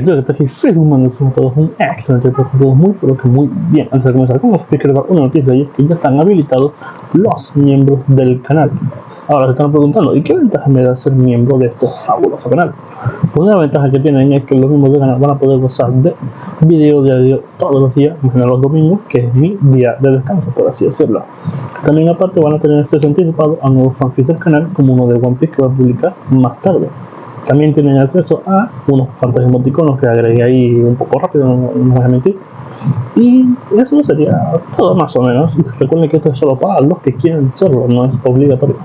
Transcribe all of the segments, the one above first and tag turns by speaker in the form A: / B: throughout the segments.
A: Hey, creo que traje Facebook, somos todos un excelente, todos muy, pero que muy bien. Antes de comenzar con los speakers, una noticia y es que ya están habilitados los miembros del canal. Ahora se están preguntando, ¿y qué ventaja me da ser miembro de este fabuloso canal? Pues una ventaja que tienen es que los miembros del canal van a poder gozar de video diario todos los días, menos los domingos, que es mi día de descanso, por así decirlo. También aparte van a tener acceso anticipado a nuevos fanfics del canal, como uno de One Piece que va a publicar más tarde. También tienen acceso a unos cuantos emoticonos que agregué ahí un poco rápido, no voy a mentir. Y eso sería todo más o menos. Recuerden que esto es solo para los que quieren serlo, no es obligatorio.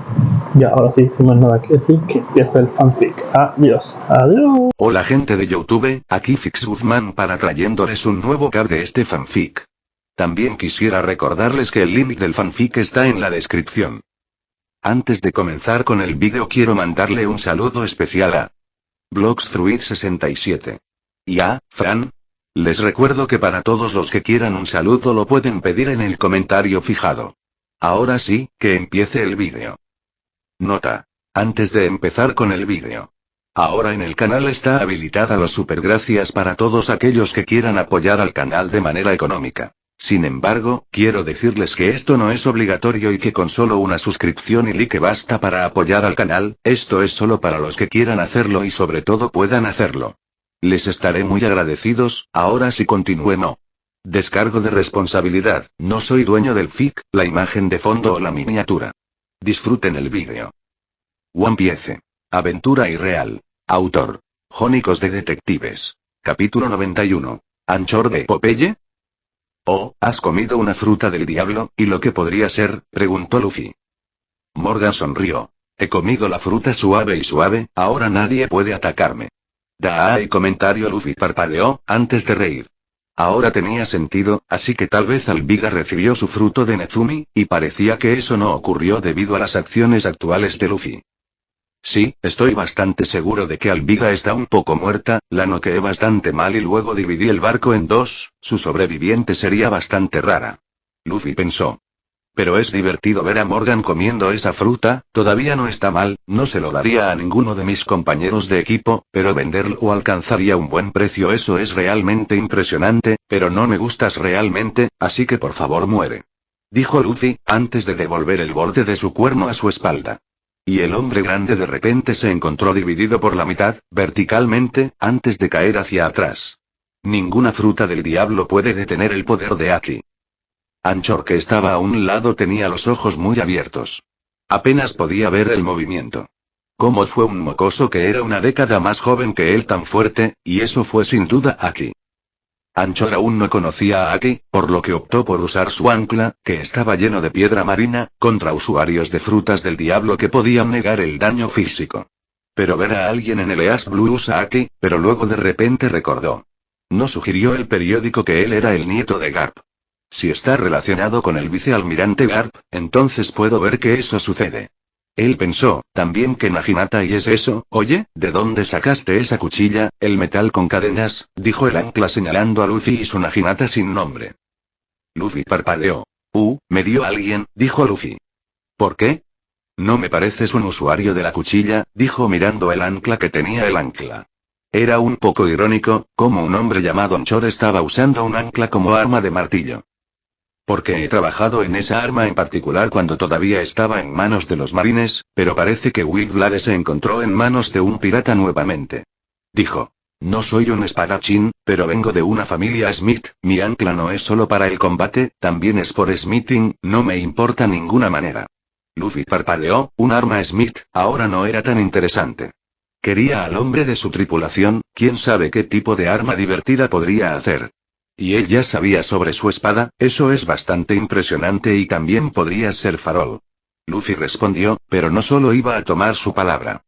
A: Ya, ahora sí, sin más nada que decir, que empieza el fanfic. Adiós, adiós.
B: Hola gente de YouTube, aquí Fix Guzmán para trayéndoles un nuevo cap de este fanfic. También quisiera recordarles que el link del fanfic está en la descripción. Antes de comenzar con el vídeo quiero mandarle un saludo especial a Blogsfruit67 y a Fran. Les recuerdo que para todos los que quieran un saludo lo pueden pedir en el comentario fijado. Ahora sí, que empiece el vídeo. Nota. Antes de empezar con el vídeo. Ahora en el canal está habilitada los supergracias para todos aquellos que quieran apoyar al canal de manera económica. Sin embargo, quiero decirles que esto no es obligatorio y que con solo una suscripción y like basta para apoyar al canal, esto es solo para los que quieran hacerlo y sobre todo puedan hacerlo. Les estaré muy agradecidos. Ahora sí continúe. No. Descargo de responsabilidad, no soy dueño del fic, la imagen de fondo o la miniatura. Disfruten el vídeo. One Piece. Aventura irreal. Autor. Jónicos de Detectives. Capítulo 91. ¿Anchor de Popeye? Oh, ¿has comido una fruta del diablo? ¿Y lo que podría ser? Preguntó Luffy. Morgan sonrió. He comido la fruta suave y suave, ahora nadie puede atacarme. Y comentario. Luffy parpadeó, antes de reír. Ahora tenía sentido, así que tal vez Alviga recibió su fruto de Nezumi, y parecía que eso no ocurrió debido a las acciones actuales de Luffy. Sí, estoy bastante seguro de que Alviga está un poco muerta, la noqueé bastante mal y luego dividí el barco en dos, su sobreviviente sería bastante rara. Luffy pensó. Pero es divertido ver a Morgan comiendo esa fruta, todavía no está mal, no se lo daría a ninguno de mis compañeros de equipo, pero venderlo alcanzaría un buen precio, eso es realmente impresionante, pero no me gustas realmente, así que por favor muere. Dijo Luffy, antes de devolver el borde de su cuerno a su espalda. Y el hombre grande de repente se encontró dividido por la mitad, verticalmente, antes de caer hacia atrás. Ninguna fruta del diablo puede detener el poder de Aki. Anchor, que estaba a un lado, tenía los ojos muy abiertos. Apenas podía ver el movimiento. ¿Cómo fue un mocoso que era una década más joven que él tan fuerte? Y eso fue sin duda Aki. Anchor aún no conocía a Aki, por lo que optó por usar su ancla, que estaba lleno de piedra marina, contra usuarios de frutas del diablo que podían negar el daño físico. Pero ver a alguien en el East Blue usa Aki, pero luego de repente recordó. ¿No sugirió el periódico que él era el nieto de Garp? Si está relacionado con el vicealmirante Garp, entonces puedo ver que eso sucede. Él pensó, también que Naginata y es eso. Oye, ¿de dónde sacaste esa cuchilla? El metal con cadenas, dijo el ancla señalando a Luffy y su Naginata sin nombre. Luffy parpadeó. Me dio alguien, dijo Luffy. ¿Por qué? No me pareces un usuario de la cuchilla, dijo mirando el ancla que tenía el ancla. Era un poco irónico, como un hombre llamado Anchor estaba usando un ancla como arma de martillo. Porque he trabajado en esa arma en particular cuando todavía estaba en manos de los marines, pero parece que Will Blade se encontró en manos de un pirata nuevamente. Dijo. No soy un espadachín, pero vengo de una familia Smith, mi ancla no es solo para el combate, también es por smithing, no me importa ninguna manera. Luffy parpadeó, un arma Smith, ahora no era tan interesante. Quería al hombre de su tripulación, quién sabe qué tipo de arma divertida podría hacer. Y él ya sabía sobre su espada, eso es bastante impresionante y también podría ser farol. Luffy respondió, pero no solo iba a tomar su palabra.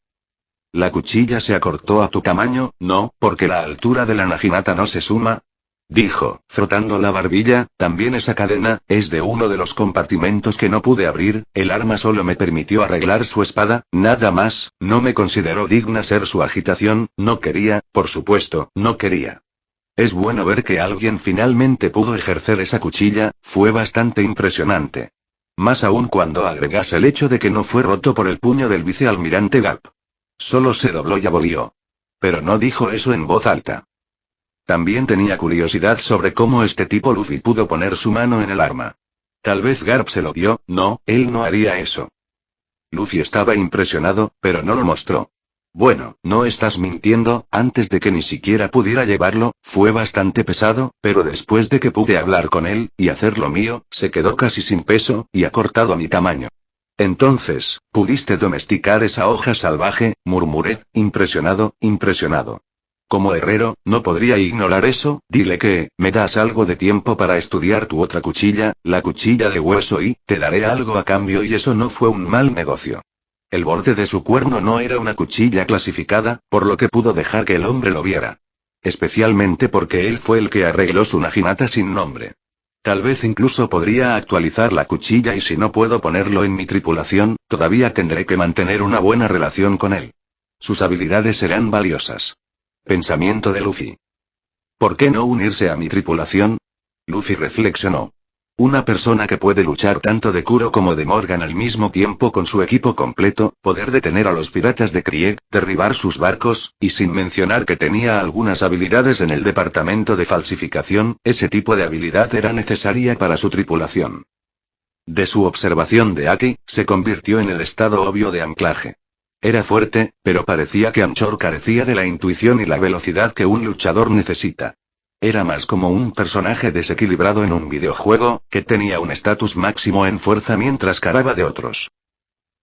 B: ¿La cuchilla se acortó a tu tamaño? No, porque la altura de la Naginata no se suma. Dijo, frotando la barbilla, también esa cadena, es de uno de los compartimentos que no pude abrir, el arma solo me permitió arreglar su espada, nada más, no me consideró digna ser su agitación, no quería, por supuesto, no quería. Es bueno ver que alguien finalmente pudo ejercer esa cuchilla, fue bastante impresionante. Más aún cuando agregas el hecho de que no fue roto por el puño del vicealmirante Garp. Solo se dobló y abolió. Pero no dijo eso en voz alta. También tenía curiosidad sobre cómo este tipo Luffy pudo poner su mano en el arma. Tal vez Garp se lo dio, no, él no haría eso. Luffy estaba impresionado, pero no lo mostró. Bueno, no estás mintiendo, antes de que ni siquiera pudiera llevarlo, fue bastante pesado, pero después de que pude hablar con él, y hacer lo mío, se quedó casi sin peso, y acortado a mi tamaño. Entonces, ¿pudiste domesticar esa hoja salvaje?, murmuré, impresionado. Como herrero, no podría ignorar eso. Dile que, me das algo de tiempo para estudiar tu otra cuchilla, la cuchilla de hueso, y te daré algo a cambio, y eso no fue un mal negocio. El borde de su cuerno no era una cuchilla clasificada, por lo que pudo dejar que el hombre lo viera. Especialmente porque él fue el que arregló su Naginata sin nombre. Tal vez incluso podría actualizar la cuchilla, y si no puedo ponerlo en mi tripulación, todavía tendré que mantener una buena relación con él. Sus habilidades serán valiosas. Pensamiento de Luffy. ¿Por qué no unirse a mi tripulación? Luffy reflexionó. Una persona que puede luchar tanto de Kuro como de Morgan al mismo tiempo con su equipo completo, poder detener a los piratas de Krieg, derribar sus barcos, y sin mencionar que tenía algunas habilidades en el departamento de falsificación, ese tipo de habilidad era necesaria para su tripulación. De su observación de Aki, se convirtió en el estado obvio de anclaje. Era fuerte, pero parecía que Anchor carecía de la intuición y la velocidad que un luchador necesita. Era más como un personaje desequilibrado en un videojuego, que tenía un estatus máximo en fuerza mientras cargaba de otros.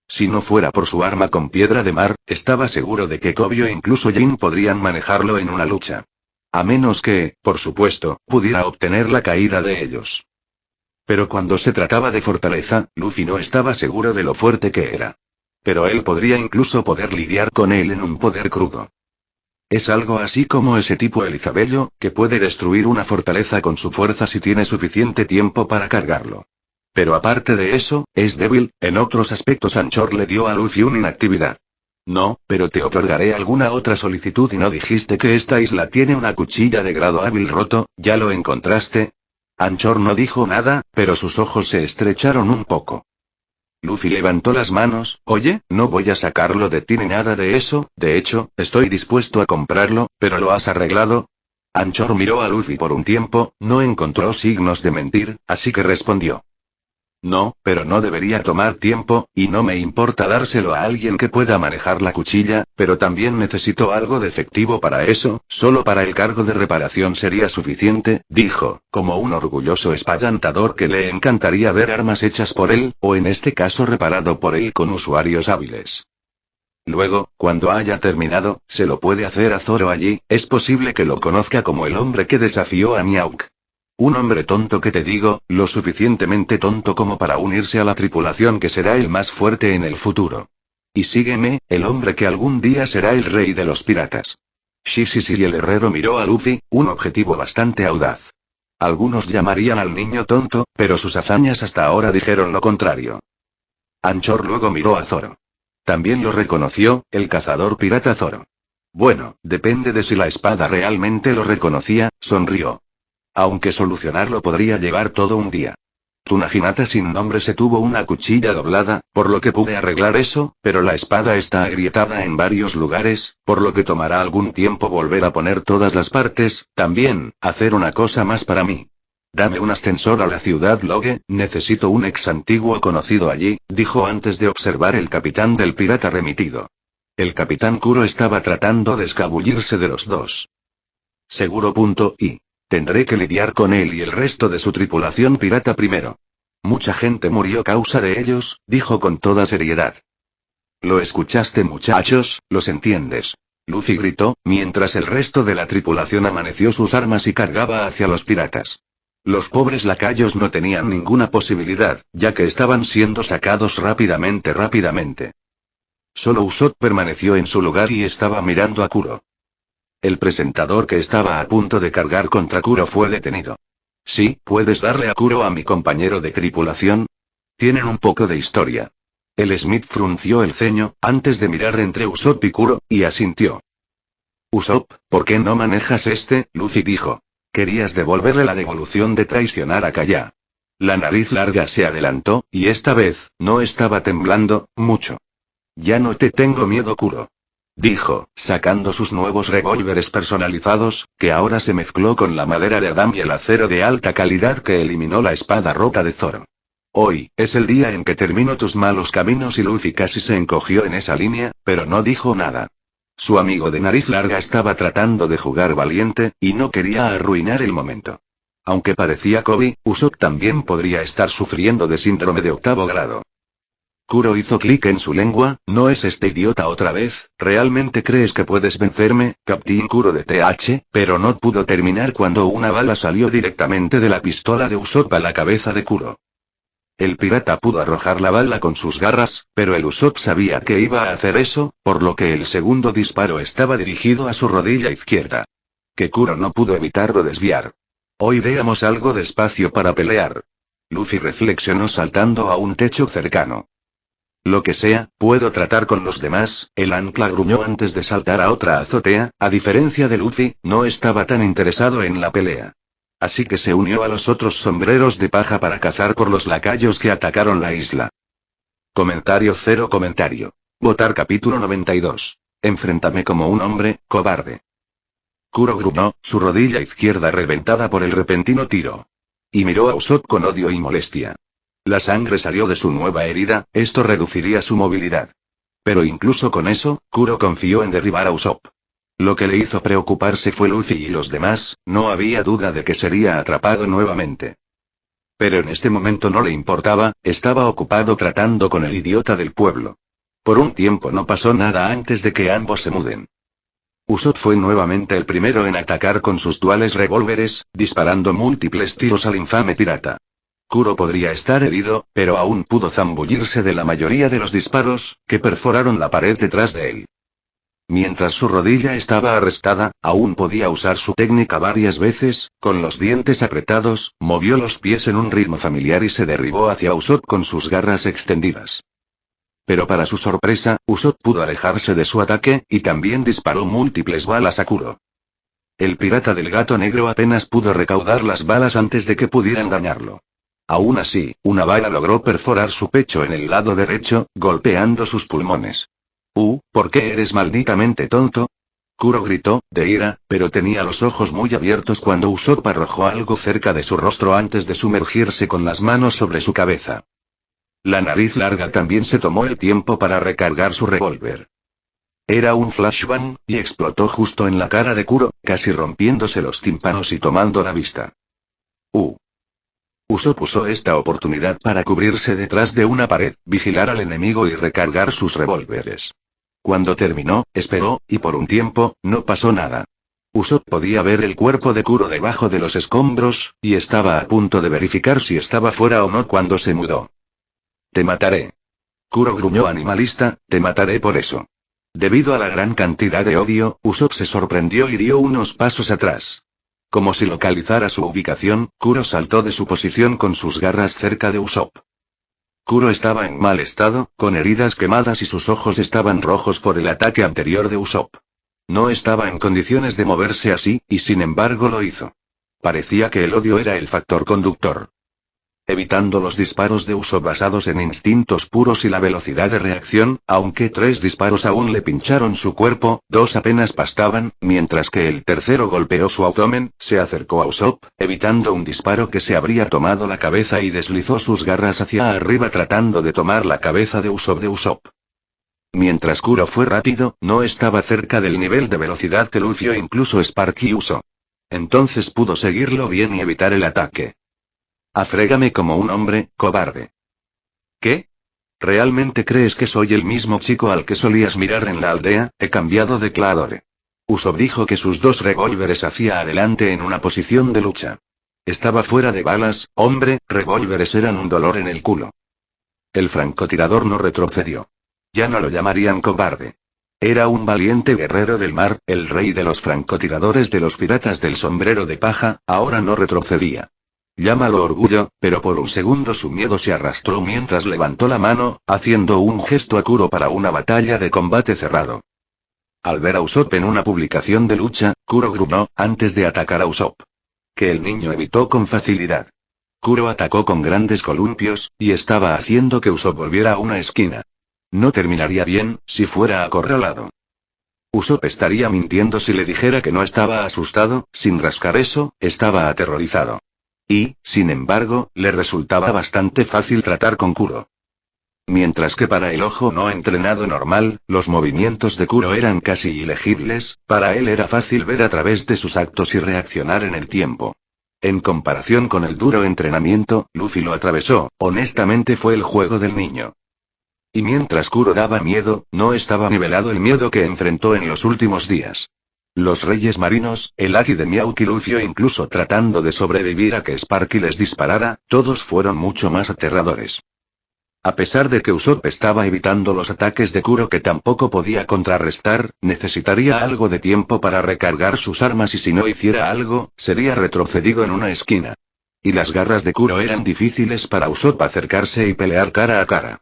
B: Si no fuera por su arma con piedra de mar, estaba seguro de que Kobyo e incluso Jin podrían manejarlo en una lucha. A menos que, por supuesto, pudiera obtener la caída de ellos. Pero cuando se trataba de fortaleza, Luffy no estaba seguro de lo fuerte que era. Pero él podría incluso poder lidiar con él en un poder crudo. Es algo así como ese tipo Elizabello, que puede destruir una fortaleza con su fuerza si tiene suficiente tiempo para cargarlo. Pero aparte de eso, es débil. En otros aspectos Anchor le dio a Luffy una inactividad. No, pero te otorgaré alguna otra solicitud. ¿Y no dijiste que esta isla tiene una cuchilla de grado hábil roto? ¿Ya lo encontraste? Anchor no dijo nada, pero sus ojos se estrecharon un poco. Luffy levantó las manos. Oye, no voy a sacarlo de ti ni nada de eso, de hecho, estoy dispuesto a comprarlo, pero ¿lo has arreglado? Anchor miró a Luffy por un tiempo, no encontró signos de mentir, así que respondió. No, pero no debería tomar tiempo, y no me importa dárselo a alguien que pueda manejar la cuchilla, pero también necesito algo de efectivo para eso, solo para el cargo de reparación sería suficiente, dijo, como un orgulloso espadantador que le encantaría ver armas hechas por él, o en este caso reparado por él con usuarios hábiles. Luego, cuando haya terminado, se lo puede hacer a Zoro allí. Es posible que lo conozca como el hombre que desafió a Mihawk. Un hombre tonto, que te digo, lo suficientemente tonto como para unirse a la tripulación que será el más fuerte en el futuro. Y sígueme, el hombre que algún día será el rey de los piratas. Sí, y el herrero miró a Luffy, un objetivo bastante audaz. Algunos llamarían al niño tonto, pero sus hazañas hasta ahora dijeron lo contrario. Anchor luego miró a Zoro. También lo reconoció, el cazador pirata Zoro. Bueno, depende de si la espada realmente lo reconocía, sonrió. Aunque solucionarlo podría llevar todo un día. Tu Naginata sin nombre se tuvo una cuchilla doblada, por lo que pude arreglar eso, pero la espada está agrietada en varios lugares, por lo que tomará algún tiempo volver a poner todas las partes. También, hacer una cosa más para mí. Dame un ascensor a la ciudad Logue, necesito un ex antiguo conocido allí, dijo antes de observar el capitán del pirata remitido. El capitán Kuro estaba tratando de escabullirse de los dos. Seguro. Y tendré que lidiar con él y el resto de su tripulación pirata primero. Mucha gente murió a causa de ellos, dijo con toda seriedad. ¿Lo escuchaste, muchachos? ¿Los entiendes? Luffy gritó, mientras el resto de la tripulación amaneció sus armas y cargaba hacia los piratas. Los pobres lacayos no tenían ninguna posibilidad, ya que estaban siendo sacados rápidamente. Solo Usopp permaneció en su lugar y estaba mirando a Kuro. El presentador que estaba a punto de cargar contra Kuro fue detenido. Sí, ¿puedes darle a Kuro a mi compañero de tripulación? Tienen un poco de historia. El Smith frunció el ceño, antes de mirar entre Usopp y Kuro, y asintió. Usopp, ¿por qué no manejas este? Luffy dijo. Querías devolverle la devolución de traicionar a Kaya. La nariz larga se adelantó, y esta vez, no estaba temblando, mucho. Ya no te tengo miedo, Kuro. dijo, sacando sus nuevos revólveres personalizados, que ahora se mezcló con la madera de Adam y el acero de alta calidad que eliminó la espada rota de Thor. Hoy, es el día en que termino tus malos caminos y Luffy casi se encogió en esa línea, pero no dijo nada. Su amigo de nariz larga estaba tratando de jugar valiente, y no quería arruinar el momento. Aunque parecía Kobe, Usopp también podría estar sufriendo de síndrome de 8º grado. Kuro hizo clic en su lengua, ¿no es este idiota otra vez? ¿Realmente crees que puedes vencerme, Captain Kuro de TH? Pero no pudo terminar cuando una bala salió directamente de la pistola de Usopp a la cabeza de Kuro. El pirata pudo arrojar la bala con sus garras, pero el Usopp sabía que iba a hacer eso, por lo que el segundo disparo estaba dirigido a su rodilla izquierda. Que Kuro no pudo evitarlo desviar. Hoy veamos algo de espacio para pelear. Luffy reflexionó saltando a un techo cercano. Lo que sea, puedo tratar con los demás. El ancla gruñó antes de saltar a otra azotea, a diferencia de Luffy, no estaba tan interesado en la pelea. Así que se unió a los otros sombreros de paja para cazar por los lacayos que atacaron la isla. Comentario. Votar capítulo 92. Enfréntame como un hombre, cobarde. Kuro gruñó, su rodilla izquierda reventada por el repentino tiro. Y miró a Usopp con odio y molestia. La sangre salió de su nueva herida, esto reduciría su movilidad. Pero incluso con eso, Kuro confió en derribar a Usopp. Lo que le hizo preocuparse fue Luffy y los demás, no había duda de que sería atrapado nuevamente. Pero en este momento no le importaba, estaba ocupado tratando con el idiota del pueblo. Por un tiempo no pasó nada antes de que ambos se muden. Usopp fue nuevamente el primero en atacar con sus duales revólveres, disparando múltiples tiros al infame pirata. Kuro podría estar herido, pero aún pudo zambullirse de la mayoría de los disparos, que perforaron la pared detrás de él. Mientras su rodilla estaba arrestada, aún podía usar su técnica varias veces, con los dientes apretados, movió los pies en un ritmo familiar y se derribó hacia Usopp con sus garras extendidas. Pero para su sorpresa, Usopp pudo alejarse de su ataque, y también disparó múltiples balas a Kuro. El pirata del gato negro apenas pudo recaudar las balas antes de que pudieran dañarlo. Aún así, una bala logró perforar su pecho en el lado derecho, golpeando sus pulmones. ¿Por qué eres malditamente tonto? Kuro gritó, de ira, pero tenía los ojos muy abiertos cuando Usopp arrojó algo cerca de su rostro antes de sumergirse con las manos sobre su cabeza. La nariz larga también se tomó el tiempo para recargar su revólver. Era un flashbang, y explotó justo en la cara de Kuro, casi rompiéndose los tímpanos y tomando la vista. Usopp usó esta oportunidad para cubrirse detrás de una pared, vigilar al enemigo y recargar sus revólveres. Cuando terminó, esperó, y por un tiempo, no pasó nada. Usopp podía ver el cuerpo de Kuro debajo de los escombros, y estaba a punto de verificar si estaba fuera o no cuando se mudó. Te mataré. Kuro gruñó animalista, te mataré por eso. Debido a la gran cantidad de odio, Usopp se sorprendió y dio unos pasos atrás. Como si localizara su ubicación, Kuro saltó de su posición con sus garras cerca de Usopp. Kuro estaba en mal estado, con heridas quemadas y sus ojos estaban rojos por el ataque anterior de Usopp. No estaba en condiciones de moverse así, y sin embargo lo hizo. Parecía que el odio era el factor conductor. Evitando los disparos de Usopp basados en instintos puros y la velocidad de reacción, aunque 3 disparos aún le pincharon su cuerpo, 2 apenas bastaban, mientras que el tercero golpeó su abdomen, se acercó a Usopp, evitando un disparo que se habría tomado la cabeza y deslizó sus garras hacia arriba tratando de tomar la cabeza de Usopp. Mientras Kuro fue rápido, no estaba cerca del nivel de velocidad que Luffy o incluso Sparky usó. Entonces pudo seguirlo bien y evitar el ataque. Afrégame como un hombre, cobarde. ¿Qué? ¿Realmente crees que soy el mismo chico al que solías mirar en la aldea? He cambiado de Clarore. Usopp dijo que sus 2 revólveres hacia adelante en una posición de lucha. Estaba fuera de balas, hombre, revólveres eran un dolor en el culo. El francotirador no retrocedió. Ya no lo llamarían cobarde. Era un valiente guerrero del mar, el rey de los francotiradores de los piratas del sombrero de paja, ahora no retrocedía. Llámalo orgullo, pero por un segundo su miedo se arrastró mientras levantó la mano, haciendo un gesto a Kuro para una batalla de combate cerrado. Al ver a Usopp en una publicación de lucha, Kuro gruñó, antes de atacar a Usopp. Que el niño evitó con facilidad. Kuro atacó con grandes columpios, y estaba haciendo que Usopp volviera a una esquina. No terminaría bien, si fuera acorralado. Usopp estaría mintiendo si le dijera que no estaba asustado, sin rascar eso, estaba aterrorizado. Y, sin embargo, le resultaba bastante fácil tratar con Kuro. Mientras que para el ojo no entrenado normal, los movimientos de Kuro eran casi ilegibles, para él era fácil ver a través de sus actos y reaccionar en el tiempo. En comparación con el duro entrenamiento, Luffy lo atravesó, honestamente fue el juego del niño. Y mientras Kuro daba miedo, no estaba nivelado el miedo que enfrentó en los últimos días. Los reyes marinos, el Aki de Mihawk y Luffy incluso tratando de sobrevivir a que Sparky les disparara, todos fueron mucho más aterradores. A pesar de que Usopp estaba evitando los ataques de Kuro que tampoco podía contrarrestar, necesitaría algo de tiempo para recargar sus armas y si no hiciera algo, sería retrocedido en una esquina. Y las garras de Kuro eran difíciles para Usopp acercarse y pelear cara a cara.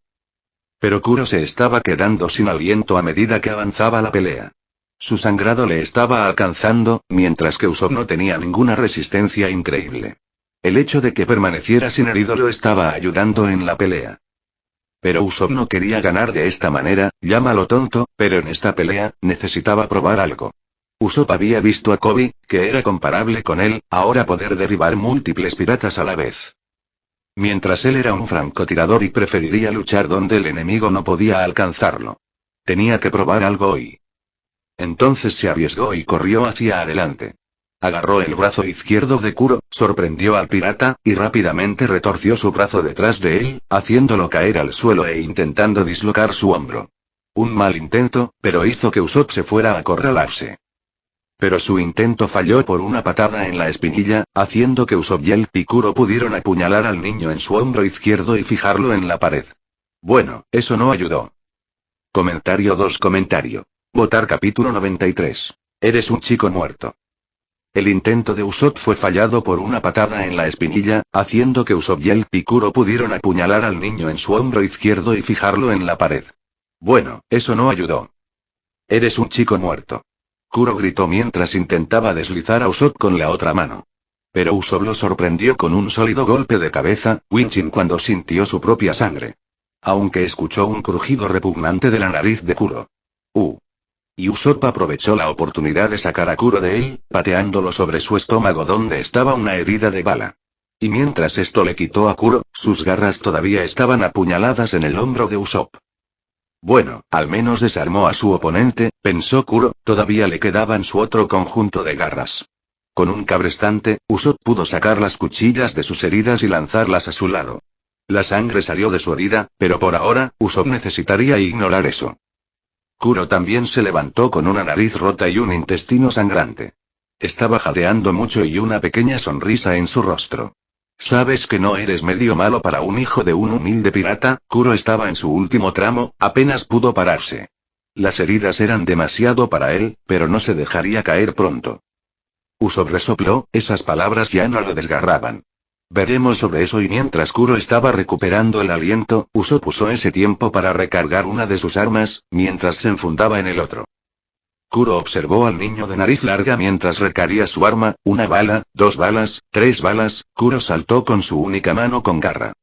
B: Pero Kuro se estaba quedando sin aliento a medida que avanzaba la pelea. Su sangrado le estaba alcanzando, mientras que Usopp no tenía ninguna resistencia increíble. El hecho de que permaneciera sin herido lo estaba ayudando en la pelea. Pero Usopp no quería ganar de esta manera, llámalo tonto, pero en esta pelea, necesitaba probar algo. Usopp había visto a Kobe, que era comparable con él, ahora poder derribar múltiples piratas a la vez. Mientras él era un francotirador y preferiría luchar donde el enemigo no podía alcanzarlo. Tenía que probar algo hoy. Entonces se arriesgó y corrió hacia adelante. Agarró el brazo izquierdo de Kuro, sorprendió al pirata, y rápidamente retorció su brazo detrás de él, haciéndolo caer al suelo e intentando dislocar su hombro. Un mal intento, pero hizo que Usopp se fuera a acorralarse. Pero su intento falló por una patada en la espinilla, haciendo que Usopp y Kuro pudieron apuñalar al niño en su hombro izquierdo y fijarlo en la pared. Bueno, eso no ayudó. Comentario 2. Votar capítulo 93. Eres un chico muerto. El intento de Usopp fue fallado por una patada en la espinilla, haciendo que Usopp y Kuro pudieron apuñalar al niño en su hombro izquierdo y fijarlo en la pared. Bueno, eso no ayudó. Eres un chico muerto. Kuro gritó mientras intentaba deslizar a Usopp con la otra mano. Pero Usopp lo sorprendió con un sólido golpe de cabeza, winching cuando sintió su propia sangre. Aunque escuchó un crujido repugnante de la nariz de Kuro. Y Usopp aprovechó la oportunidad de sacar a Kuro de él, pateándolo sobre su estómago donde estaba una herida de bala. Y mientras esto le quitó a Kuro, sus garras todavía estaban apuñaladas en el hombro de Usopp. Bueno, al menos desarmó a su oponente, pensó Kuro, todavía le quedaban su otro conjunto de garras. Con un cabrestante, Usopp pudo sacar las cuchillas de sus heridas y lanzarlas a su lado. La sangre salió de su herida, pero por ahora, Usopp necesitaría ignorar eso. Kuro también se levantó con una nariz rota y un intestino sangrante. Estaba jadeando mucho y una pequeña sonrisa en su rostro. ¿Sabes que no eres medio malo para un hijo de un humilde pirata? Kuro estaba en su último tramo, apenas pudo pararse. Las heridas eran demasiado para él, pero no se dejaría caer pronto. Usopp resopló, esas palabras ya no lo desgarraban. Veremos sobre eso y mientras Kuro estaba recuperando el aliento, Usopp usó ese tiempo para recargar una de sus armas, mientras se enfundaba en el otro. Kuro observó al niño de nariz larga mientras recargía su arma, 1 bala, 2 balas, 3 balas, Kuro saltó con su única mano con garra.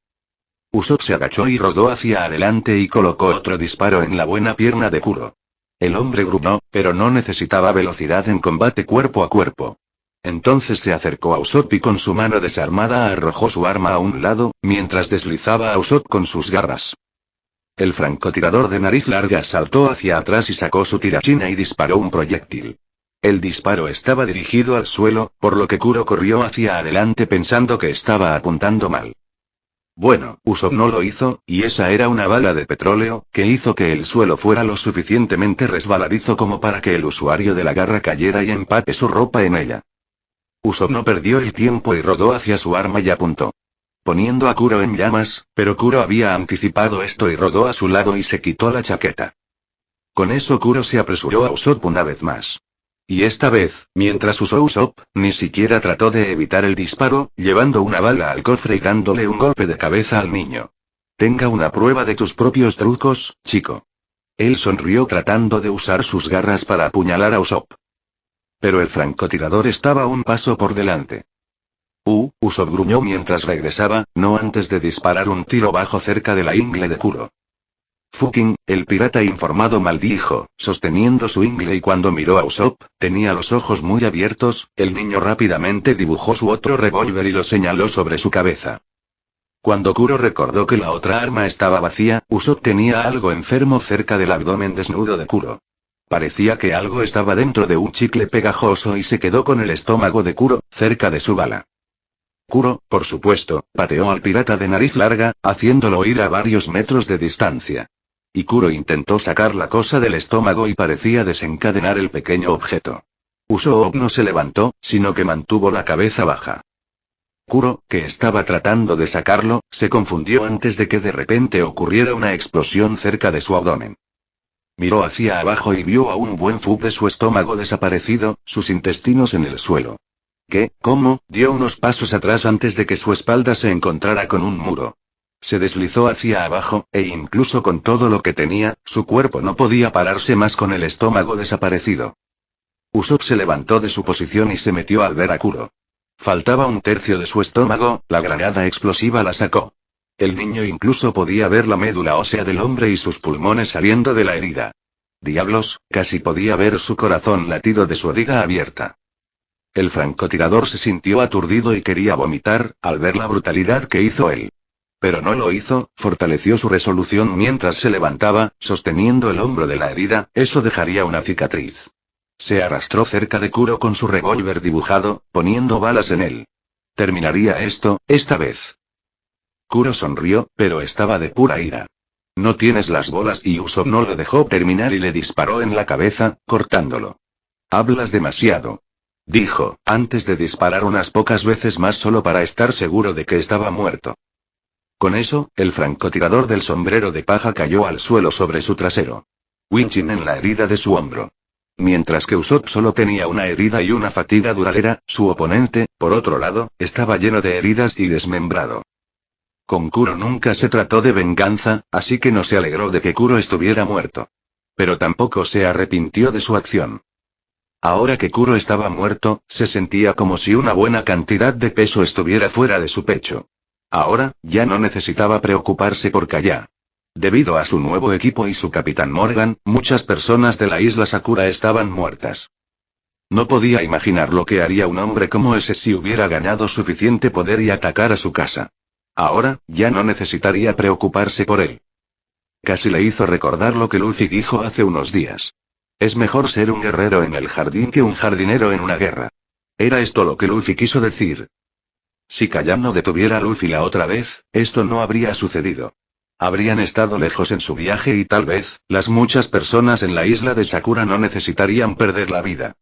B: Usopp se agachó y rodó hacia adelante y colocó otro disparo en la buena pierna de Kuro. El hombre gruñó, pero no necesitaba velocidad en combate cuerpo a cuerpo. Entonces se acercó a Usopp y con su mano desarmada arrojó su arma a un lado, mientras deslizaba a Usopp con sus garras. El francotirador de nariz larga saltó hacia atrás y sacó su tirachina y disparó un proyectil. El disparo estaba dirigido al suelo, por lo que Kuro corrió hacia adelante pensando que estaba apuntando mal. Bueno, Usopp no lo hizo, y esa era una bala de petróleo, que hizo que el suelo fuera lo suficientemente resbaladizo como para que el usuario de la garra cayera y empape su ropa en ella. Usopp no perdió el tiempo y rodó hacia su arma y apuntó. Poniendo a Kuro en llamas, pero Kuro había anticipado esto y rodó a su lado y se quitó la chaqueta. Con eso Kuro se apresuró a Usopp una vez más. Y esta vez, mientras usó Usopp, ni siquiera trató de evitar el disparo, llevando una bala al cofre y dándole un golpe de cabeza al niño. Tenga una prueba de tus propios trucos, chico. Él sonrió tratando de usar sus garras para apuñalar a Usopp. Pero el francotirador estaba un paso por delante. Usopp gruñó mientras regresaba, no antes de disparar un tiro bajo cerca de la ingle de Kuro. Fucking, el pirata informado maldijo, sosteniendo su ingle, y cuando miró a Usopp, tenía los ojos muy abiertos. El niño rápidamente dibujó su otro revólver y lo señaló sobre su cabeza. Cuando Kuro recordó que la otra arma estaba vacía, Usopp tenía algo enfermo cerca del abdomen desnudo de Kuro. Parecía que algo estaba dentro de un chicle pegajoso y se quedó con el estómago de Kuro, cerca de su bala. Kuro, por supuesto, pateó al pirata de nariz larga, haciéndolo ir a varios metros de distancia. Y Kuro intentó sacar la cosa del estómago y parecía desencadenar el pequeño objeto. Usopp no se levantó, sino que mantuvo la cabeza baja. Kuro, que estaba tratando de sacarlo, se confundió antes de que de repente ocurriera una explosión cerca de su abdomen. Miró hacia abajo y vio a un buen fub de su estómago desaparecido, sus intestinos en el suelo. ¿Qué? ¿Cómo? Dio unos pasos atrás antes de que su espalda se encontrara con un muro. Se deslizó hacia abajo, e incluso con todo lo que tenía, su cuerpo no podía pararse más con el estómago desaparecido. Usopp se levantó de su posición y se metió al ver a Kuro. Faltaba un tercio de su estómago, la granada explosiva la sacó. El niño incluso podía ver la médula ósea del hombre y sus pulmones saliendo de la herida. Diablos, casi podía ver su corazón latido de su herida abierta. El francotirador se sintió aturdido y quería vomitar, al ver la brutalidad que hizo él. Pero no lo hizo, fortaleció su resolución mientras se levantaba, sosteniendo el hombro de la herida. Eso dejaría una cicatriz. Se arrastró cerca de Kuro con su revólver dibujado, poniendo balas en él. Terminaría esto, esta vez. Kuro sonrió, pero estaba de pura ira. No tienes las bolas, y Usopp no lo dejó terminar y le disparó en la cabeza, cortándolo. Hablas demasiado, dijo, antes de disparar unas pocas veces más solo para estar seguro de que estaba muerto. Con eso, el francotirador del sombrero de paja cayó al suelo sobre su trasero. Winching en la herida de su hombro. Mientras que Usopp solo tenía una herida y una fatiga duradera, su oponente, por otro lado, estaba lleno de heridas y desmembrado. Con Kuro nunca se trató de venganza, así que no se alegró de que Kuro estuviera muerto. Pero tampoco se arrepintió de su acción. Ahora que Kuro estaba muerto, se sentía como si una buena cantidad de peso estuviera fuera de su pecho. Ahora, ya no necesitaba preocuparse por Kaya. Debido a su nuevo equipo y su capitán Morgan, muchas personas de la isla Sakura estaban muertas. No podía imaginar lo que haría un hombre como ese si hubiera ganado suficiente poder y atacara su casa. Ahora, ya no necesitaría preocuparse por él. Casi le hizo recordar lo que Luffy dijo hace unos días. Es mejor ser un guerrero en el jardín que un jardinero en una guerra. Era esto lo que Luffy quiso decir. Si Kaya no detuviera a Luffy la otra vez, esto no habría sucedido. Habrían estado lejos en su viaje y tal vez, las muchas personas en la isla de Sakura no necesitarían perder la vida.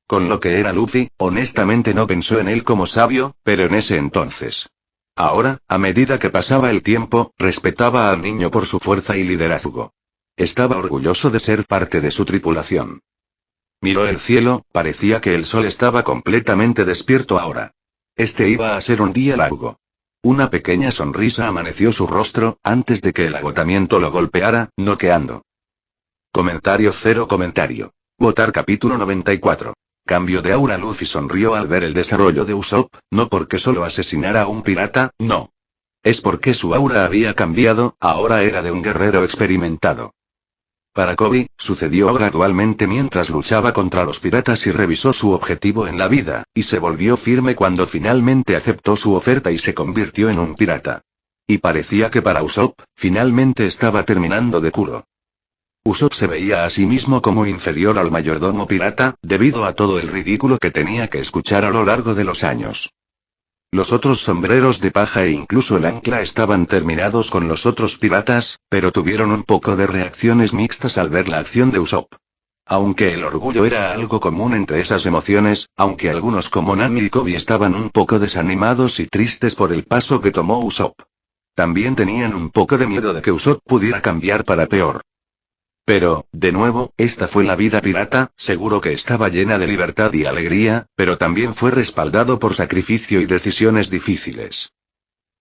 B: Con lo que era Luffy, honestamente no pensó en él como sabio, pero en ese entonces. Ahora, a medida que pasaba el tiempo, respetaba al niño por su fuerza y liderazgo. Estaba orgulloso de ser parte de su tripulación. Miró el cielo, parecía que el sol estaba completamente despierto ahora. Este iba a ser un día largo. Una pequeña sonrisa amaneció su rostro, antes de que el agotamiento lo golpeara, noqueando. Comentario. Votar capítulo 94. Cambio de aura. Luffy sonrió al ver el desarrollo de Usopp, no porque solo asesinara a un pirata, no. Es porque su aura había cambiado, ahora era de un guerrero experimentado. Para Kobe, sucedió gradualmente mientras luchaba contra los piratas y revisó su objetivo en la vida, y se volvió firme cuando finalmente aceptó su oferta y se convirtió en un pirata. Y parecía que para Usopp, finalmente estaba terminando de Kuro. Usopp se veía a sí mismo como inferior al mayordomo pirata, debido a todo el ridículo que tenía que escuchar a lo largo de los años. Los otros sombreros de paja e incluso el ancla estaban terminados con los otros piratas, pero tuvieron un poco de reacciones mixtas al ver la acción de Usopp. Aunque el orgullo era algo común entre esas emociones, aunque algunos como Nami y Kobe estaban un poco desanimados y tristes por el paso que tomó Usopp. También tenían un poco de miedo de que Usopp pudiera cambiar para peor. Pero, de nuevo, esta fue la vida pirata, seguro que estaba llena de libertad y alegría, pero también fue respaldado por sacrificio y decisiones difíciles.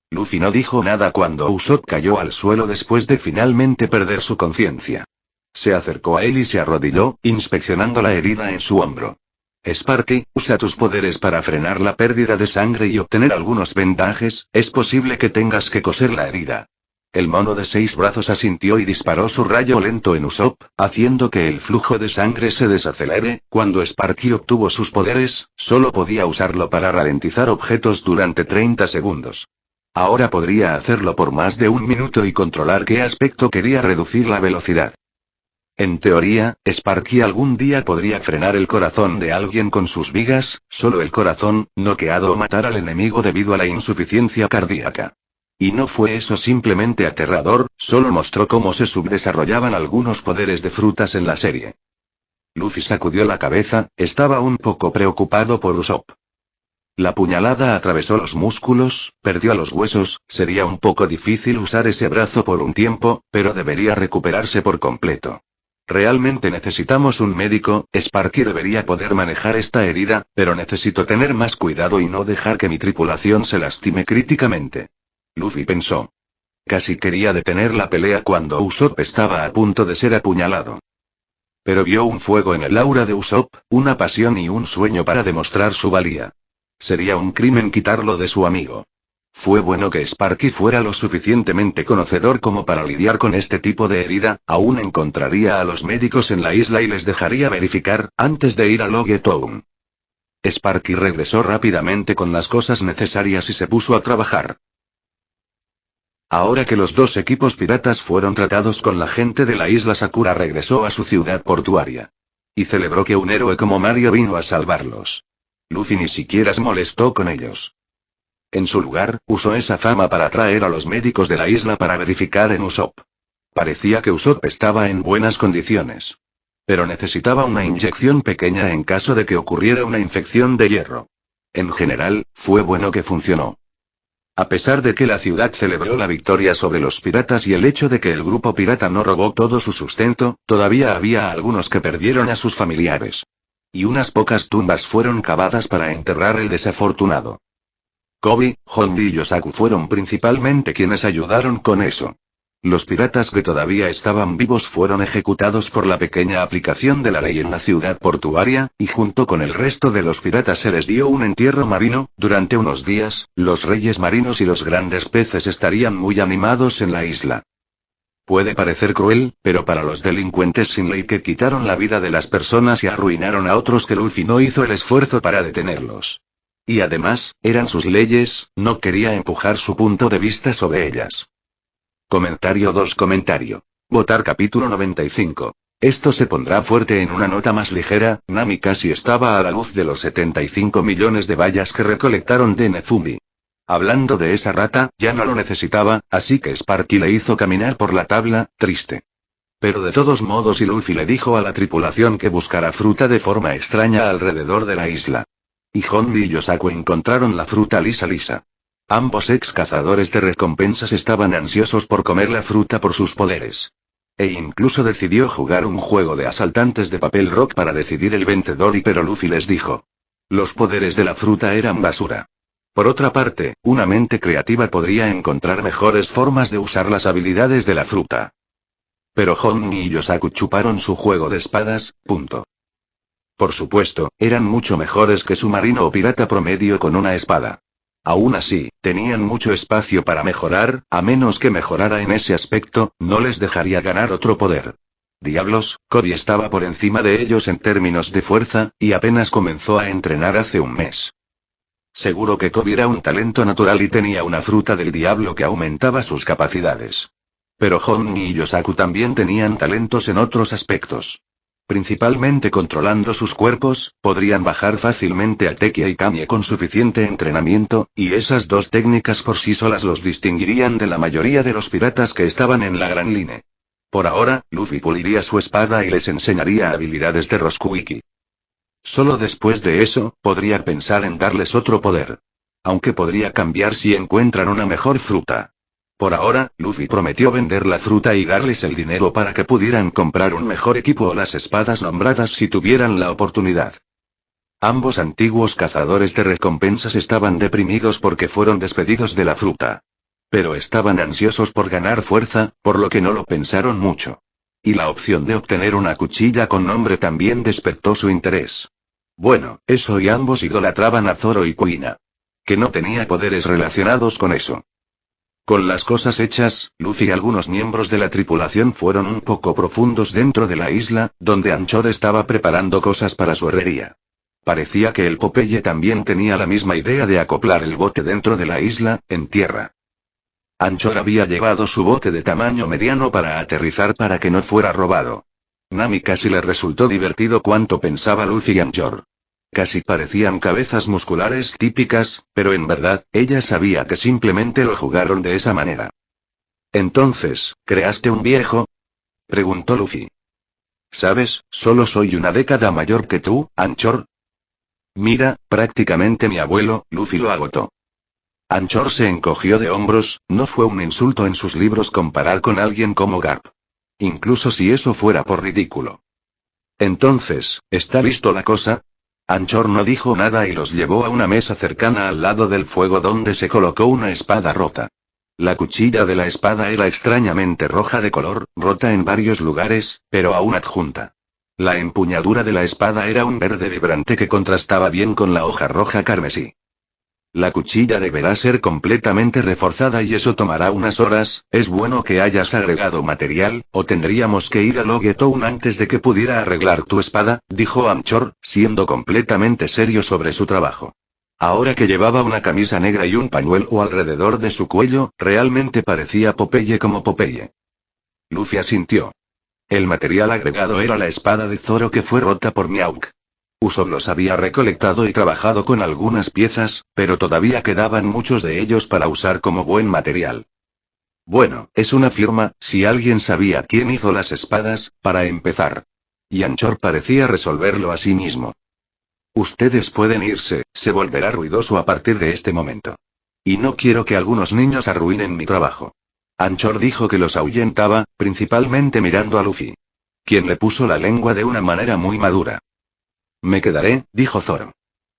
B: Luffy no dijo nada cuando Usopp cayó al suelo después de finalmente perder su conciencia. Se acercó a él y se arrodilló, inspeccionando la herida en su hombro. Sparky, usa tus poderes para frenar la pérdida de sangre y obtener algunos vendajes, es posible que tengas que coser la herida. El mono de 6 brazos asintió y disparó su rayo lento en Usopp, haciendo que el flujo de sangre se desacelere. Cuando Sparky obtuvo sus poderes, solo podía usarlo para ralentizar objetos durante 30 segundos. Ahora podría hacerlo por más de 1 minuto y controlar qué aspecto quería reducir la velocidad. En teoría, Sparky algún día podría frenar el corazón de alguien con sus vigas, solo el corazón, noqueado o matar al enemigo debido a la insuficiencia cardíaca. Y no fue eso simplemente aterrador, solo mostró cómo se subdesarrollaban algunos poderes de frutas en la serie. Luffy sacudió la cabeza, estaba un poco preocupado por Usopp. La puñalada atravesó los músculos, perdió los huesos, sería un poco difícil usar ese brazo por un tiempo, pero debería recuperarse por completo. Realmente necesitamos un médico. Sparky debería poder manejar esta herida, pero necesito tener más cuidado y no dejar que mi tripulación se lastime críticamente. Luffy pensó. Casi quería detener la pelea cuando Usopp estaba a punto de ser apuñalado. Pero vio un fuego en el aura de Usopp, una pasión y un sueño para demostrar su valía. Sería un crimen quitarlo de su amigo. Fue bueno que Sparky fuera lo suficientemente conocedor como para lidiar con este tipo de herida. Aún encontraría a los médicos en la isla y les dejaría verificar, antes de ir a Log Town. Sparky regresó rápidamente con las cosas necesarias y se puso a trabajar. Ahora que los dos equipos piratas fueron tratados con la gente de la isla, Sakura regresó a su ciudad portuaria. Y celebró que un héroe como Mario vino a salvarlos. Luffy ni siquiera se molestó con ellos. En su lugar, usó esa fama para atraer a los médicos de la isla para verificar en Usopp. Parecía que Usopp estaba en buenas condiciones. Pero necesitaba una inyección pequeña en caso de que ocurriera una infección de hierro. En general, fue bueno que funcionó. A pesar de que la ciudad celebró la victoria sobre los piratas y el hecho de que el grupo pirata no robó todo su sustento, todavía había algunos que perdieron a sus familiares. Y unas pocas tumbas fueron cavadas para enterrar el desafortunado. Kobe, Honji y Yosaku fueron principalmente quienes ayudaron con eso. Los piratas que todavía estaban vivos fueron ejecutados por la pequeña aplicación de la ley en la ciudad portuaria, y junto con el resto de los piratas se les dio un entierro marino. Durante unos días, los reyes marinos y los grandes peces estarían muy animados en la isla. Puede parecer cruel, pero para los delincuentes sin ley que quitaron la vida de las personas y arruinaron a otros que Luffy no hizo el esfuerzo para detenerlos. Y además, eran sus leyes, no quería empujar su punto de vista sobre ellas. Comentario 2. Votar capítulo 95. Esto se pondrá fuerte en una nota más ligera. Nami casi estaba a la luz de los 75 millones de bayas que recolectaron de Nezumi. Hablando de esa rata, ya no lo necesitaba, así que Sparky le hizo caminar por la tabla, triste. Pero de todos modos Luffy le dijo a la tripulación que buscara fruta de forma extraña alrededor de la isla. Y Honji y Yosaku encontraron la fruta lisa. Ambos ex cazadores de recompensas estaban ansiosos por comer la fruta por sus poderes. E incluso decidió jugar un juego de asaltantes de papel rock para decidir el vencedor, pero Luffy les dijo. Los poderes de la fruta eran basura. Por otra parte, una mente creativa podría encontrar mejores formas de usar las habilidades de la fruta. Pero Honji y Yosaku chuparon su juego de espadas. Por supuesto, eran mucho mejores que su marino o pirata promedio con una espada. Aún así, tenían mucho espacio para mejorar. A menos que mejorara en ese aspecto, no les dejaría ganar otro poder. Diablos, Kobe estaba por encima de ellos en términos de fuerza, y apenas comenzó a entrenar hace un mes. Seguro que Kobe era un talento natural y tenía una fruta del diablo que aumentaba sus capacidades. Pero Honji y Yosaku también tenían talentos en otros aspectos. Principalmente controlando sus cuerpos, podrían bajar fácilmente a Tekia y Kamie con suficiente entrenamiento, y esas dos técnicas por sí solas los distinguirían de la mayoría de los piratas que estaban en la Gran Line. Por ahora, Luffy puliría su espada y les enseñaría habilidades de Roskuiki. Solo después de eso, podría pensar en darles otro poder. Aunque podría cambiar si encuentran una mejor fruta. Por ahora, Luffy prometió vender la fruta y darles el dinero para que pudieran comprar un mejor equipo o las espadas nombradas si tuvieran la oportunidad. Ambos antiguos cazadores de recompensas estaban deprimidos porque fueron despedidos de la fruta. Pero estaban ansiosos por ganar fuerza, por lo que no lo pensaron mucho. Y la opción de obtener una cuchilla con nombre también despertó su interés. Bueno, eso, y ambos idolatraban a Zoro y Kuina. Que no tenía poderes relacionados con eso. Con las cosas hechas, Luffy y algunos miembros de la tripulación fueron un poco profundos dentro de la isla, donde Anchor estaba preparando cosas para su herrería. Parecía que el Popeye también tenía la misma idea de acoplar el bote dentro de la isla, en tierra. Anchor había llevado su bote de tamaño mediano para aterrizar para que no fuera robado. Nami casi le resultó divertido cuanto pensaba Luffy y Anchor. Casi parecían cabezas musculares típicas, pero en verdad, ella sabía que simplemente lo jugaron de esa manera. «Entonces, ¿creaste un viejo?», preguntó Luffy. «Sabes, solo soy una década mayor que tú, Anchor». «Mira, prácticamente mi abuelo», Luffy lo agotó. Anchor se encogió de hombros, no fue un insulto en sus libros comparar con alguien como Garp. Incluso si eso fuera por ridículo. «Entonces, ¿está listo la cosa?». Anchor no dijo nada y los llevó a una mesa cercana al lado del fuego donde se colocó una espada rota. La cuchilla de la espada era extrañamente roja de color, rota en varios lugares, pero aún adjunta. La empuñadura de la espada era un verde vibrante que contrastaba bien con la hoja roja carmesí. «La cuchilla deberá ser completamente reforzada y eso tomará unas horas. Es bueno que hayas agregado material, o tendríamos que ir a Logetown antes de que pudiera arreglar tu espada», dijo Anchor, siendo completamente serio sobre su trabajo. Ahora que llevaba una camisa negra y un pañuelo alrededor de su cuello, realmente parecía Popeye como Popeye. Luffy asintió. El material agregado era la espada de Zoro que fue rota por Mihawk. Usopp los había recolectado y trabajado con algunas piezas, pero todavía quedaban muchos de ellos para usar como buen material. Bueno, es una firma, si alguien sabía quién hizo las espadas, para empezar. Y Anchor parecía resolverlo a sí mismo. «Ustedes pueden irse, se volverá ruidoso a partir de este momento. Y no quiero que algunos niños arruinen mi trabajo». Anchor dijo que los ahuyentaba, principalmente mirando a Luffy, quien le puso la lengua de una manera muy madura. «Me quedaré», dijo Zoro.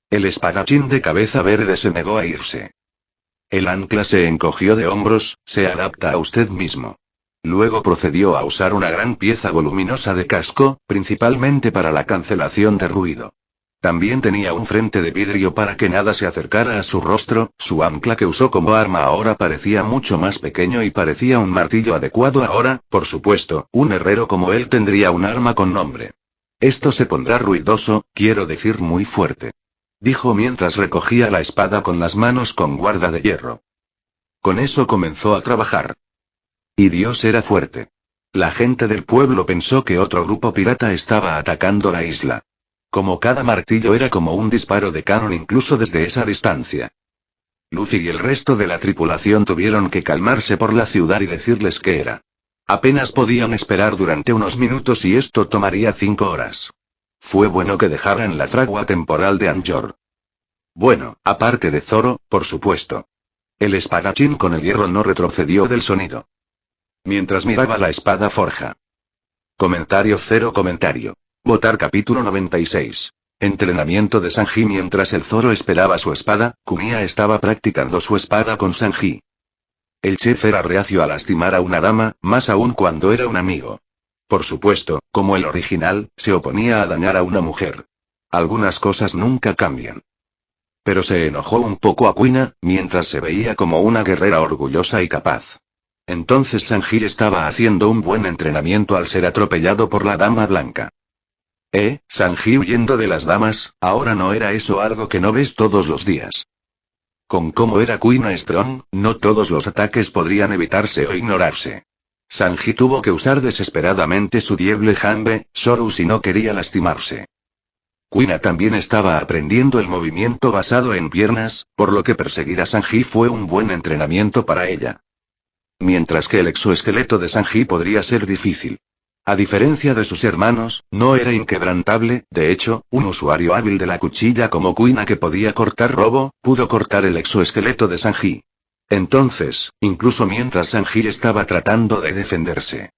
B: El espadachín de cabeza verde se negó a irse. El ancla se encogió de hombros. «Se adapta a usted mismo». Luego procedió a usar una gran pieza voluminosa de casco, principalmente para la cancelación de ruido. También tenía un frente de vidrio para que nada se acercara a su rostro. Su ancla que usó como arma ahora parecía mucho más pequeño y parecía un martillo adecuado ahora. Por supuesto, un herrero como él tendría un arma con nombre. «Esto se pondrá ruidoso, quiero decir muy fuerte», dijo mientras recogía la espada con las manos con guarda de hierro. Con eso comenzó a trabajar. Y Dios era fuerte. La gente del pueblo pensó que otro grupo pirata estaba atacando la isla. Como cada martillo era como un disparo de canon incluso desde esa distancia. Luffy y el resto de la tripulación tuvieron que calmarse por la ciudad y decirles qué era. Apenas podían esperar durante unos minutos y esto tomaría 5 horas. Fue bueno que dejaran la fragua temporal de Anchor. Bueno, aparte de Zoro, por supuesto. El espadachín con el hierro no retrocedió del sonido. Mientras miraba la espada forja. Comentario 0 comentario. Votar capítulo 96. Entrenamiento de Sanji. Mientras el Zoro esperaba su espada, Kumiya estaba practicando su espada con Sanji. El chef era reacio a lastimar a una dama, más aún cuando era un amigo. Por supuesto, como el original, se oponía a dañar a una mujer. Algunas cosas nunca cambian. Pero se enojó un poco a Kuina, mientras se veía como una guerrera orgullosa y capaz. Entonces Sanji estaba haciendo un buen entrenamiento al ser atropellado por la dama blanca. Sanji huyendo de las damas, ahora no era eso algo que no ves todos los días. Con cómo era Kuina Strong, no todos los ataques podrían evitarse o ignorarse. Sanji tuvo que usar desesperadamente su dieble Hanbe, Soru si no quería lastimarse. Kuina también estaba aprendiendo el movimiento basado en piernas, por lo que perseguir a Sanji fue un buen entrenamiento para ella. Mientras que el exoesqueleto de Sanji podría ser difícil. A diferencia de sus hermanos, no era inquebrantable. De hecho, un usuario hábil de la cuchilla como Kuina que podía cortar robo, pudo cortar el exoesqueleto de Sanji. Entonces, incluso mientras Sanji estaba tratando de defenderse.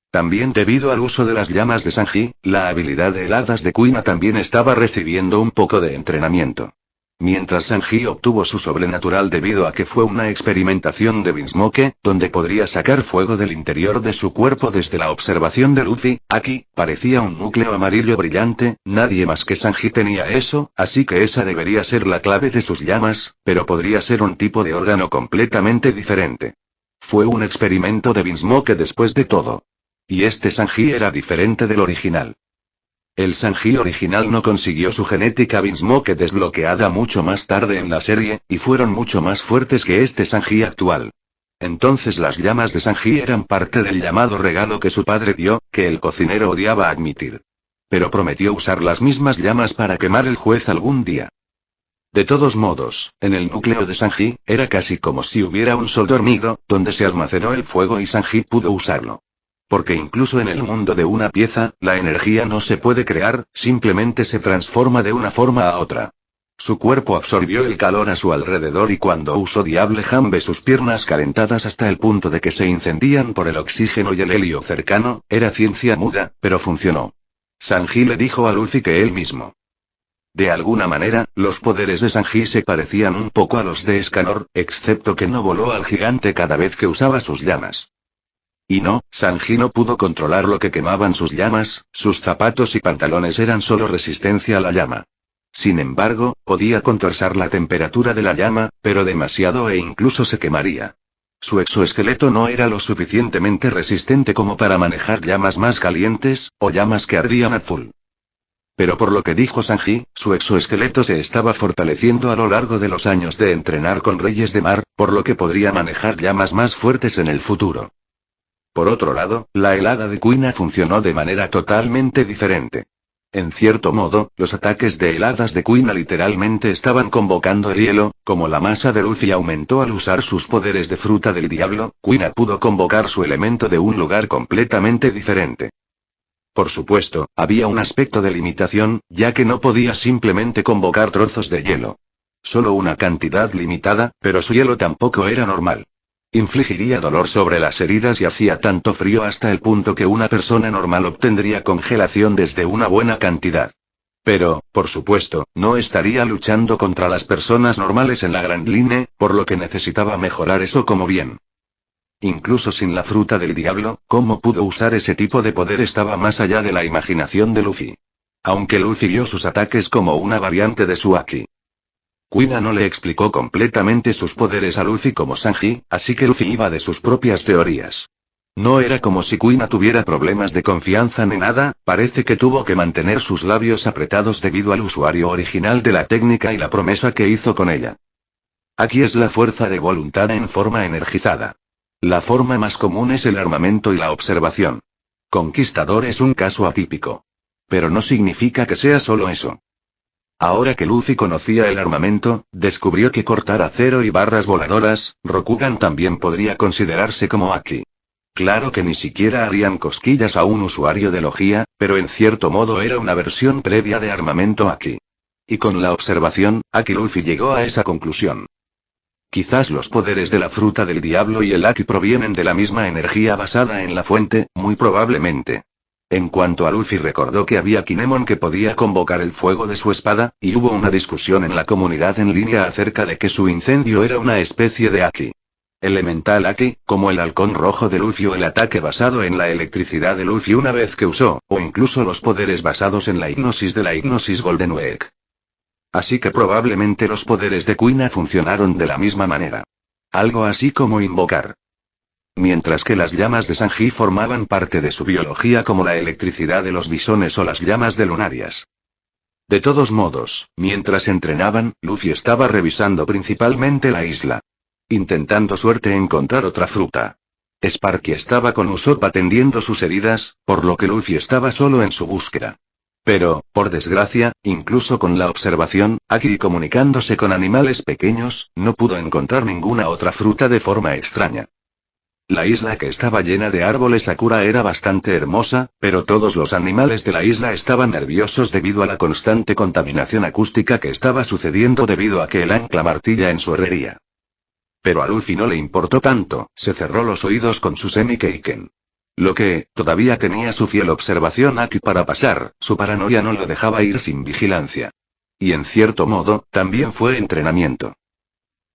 B: También debido al uso de las llamas de Sanji, la habilidad de heladas de Kuina también estaba recibiendo un poco de entrenamiento. Mientras Sanji obtuvo su sobrenatural debido a que fue una experimentación de Vinsmoke, donde podría sacar fuego del interior de su cuerpo desde la observación de Luffy, Aki, parecía un núcleo amarillo brillante, nadie más que Sanji tenía eso, así que esa debería ser la clave de sus llamas, pero podría ser un tipo de órgano completamente diferente. Fue un experimento de Vinsmoke después de todo. Y este Sanji era diferente del original. El Sanji original no consiguió su genética Vinsmoke desbloqueada mucho más tarde en la serie, y fueron mucho más fuertes que este Sanji actual. Entonces las llamas de Sanji eran parte del llamado regalo que su padre dio, que el cocinero odiaba admitir. Pero prometió usar las mismas llamas para quemar el juez algún día. De todos modos, en el núcleo de Sanji, era casi como si hubiera un sol dormido, donde se almacenó el fuego y Sanji pudo usarlo. Porque incluso en el mundo de una pieza, la energía no se puede crear, simplemente se transforma de una forma a otra. Su cuerpo absorbió el calor a su alrededor y cuando usó Diable Jambe sus piernas calentadas hasta el punto de que se incendían por el oxígeno y el helio cercano, era ciencia muda, pero funcionó. Sanji le dijo a Luffy que él mismo. De alguna manera, los poderes de Sanji se parecían un poco a los de Escanor, excepto que no voló al gigante cada vez que usaba sus llamas. Y no, Sanji no pudo controlar lo que quemaban sus llamas, sus zapatos y pantalones eran solo resistencia a la llama. Sin embargo, podía controlar la temperatura de la llama, pero demasiado e incluso se quemaría. Su exoesqueleto no era lo suficientemente resistente como para manejar llamas más calientes, o llamas que ardían a full. Pero por lo que dijo Sanji, su exoesqueleto se estaba fortaleciendo a lo largo de los años de entrenar con Reyes de Mar, por lo que podría manejar llamas más fuertes en el futuro. Por otro lado, la helada de Kuina funcionó de manera totalmente diferente. En cierto modo, los ataques de heladas de Kuina literalmente estaban convocando el hielo, como la masa de Luffy aumentó al usar sus poderes de fruta del diablo, Kuina pudo convocar su elemento de un lugar completamente diferente. Por supuesto, había un aspecto de limitación, ya que no podía simplemente convocar trozos de hielo. Solo una cantidad limitada, pero su hielo tampoco era normal. Infligiría dolor sobre las heridas y hacía tanto frío hasta el punto que una persona normal obtendría congelación desde una buena cantidad. Pero, por supuesto, no estaría luchando contra las personas normales en la Grand Line, por lo que necesitaba mejorar eso como bien. Incluso sin la fruta del diablo, cómo pudo usar ese tipo de poder estaba más allá de la imaginación de Luffy. Aunque Luffy vio sus ataques como una variante de su Haki. Kuina no le explicó completamente sus poderes a Luffy como Sanji, así que Luffy iba de sus propias teorías. No era como si Kuina tuviera problemas de confianza ni nada, parece que tuvo que mantener sus labios apretados debido al usuario original de la técnica y la promesa que hizo con ella. Aquí es la fuerza de voluntad en forma energizada. La forma más común es el armamento y la observación. Conquistador es un caso atípico. Pero no significa que sea solo eso. Ahora que Luffy conocía el armamento, descubrió que cortar acero y barras voladoras, Rokugan también podría considerarse como Haki. Claro que ni siquiera harían cosquillas a un usuario de Logia, pero en cierto modo era una versión previa de armamento Haki. Y con la observación, Haki Luffy llegó a esa conclusión. Quizás los poderes de la fruta del diablo y el Haki provienen de la misma energía basada en la fuente, muy probablemente. En cuanto a Luffy recordó que había Kinemon que podía convocar el fuego de su espada, y hubo una discusión en la comunidad en línea acerca de que su incendio era una especie de Haki. Elemental Haki, como el halcón rojo de Luffy o el ataque basado en la electricidad de Luffy una vez que usó, o incluso los poderes basados en la hipnosis de la hipnosis Golden Week. Así que probablemente los poderes de Kuina funcionaron de la misma manera. Algo así como invocar. Mientras que las llamas de Sanji formaban parte de su biología como la electricidad de los bisones o las llamas de lunarias. De todos modos, mientras entrenaban, Luffy estaba revisando principalmente la isla. Intentando suerte encontrar otra fruta. Sparky estaba con Usopp atendiendo sus heridas, por lo que Luffy estaba solo en su búsqueda. Pero, por desgracia, incluso con la observación, Haki comunicándose con animales pequeños, no pudo encontrar ninguna otra fruta de forma extraña. La isla que estaba llena de árboles sakura era bastante hermosa, pero todos los animales de la isla estaban nerviosos debido a la constante contaminación acústica que estaba sucediendo debido a que el ancla martilla en su herrería. Pero a Luffy no le importó tanto, se cerró los oídos con su Semi-Keiken. Lo que, todavía tenía su fiel observación Haki para pasar, su paranoia no lo dejaba ir sin vigilancia. Y en cierto modo, también fue entrenamiento.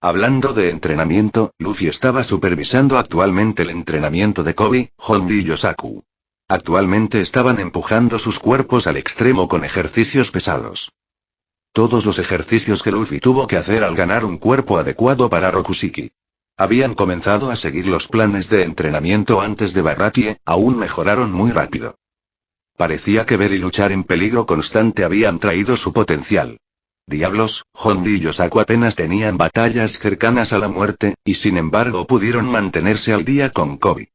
B: Hablando de entrenamiento, Luffy estaba supervisando actualmente el entrenamiento de Koby, Honji y Yosaku. Actualmente estaban empujando sus cuerpos al extremo con ejercicios pesados. Todos los ejercicios que Luffy tuvo que hacer al ganar un cuerpo adecuado para Rokushiki. Habían comenzado a seguir los planes de entrenamiento antes de Baratie, aún mejoraron muy rápido. Parecía que ver y luchar en peligro constante habían traído su potencial. Diablos, Honji y Yosaku apenas tenían batallas cercanas a la muerte, y sin embargo pudieron mantenerse al día con Koby.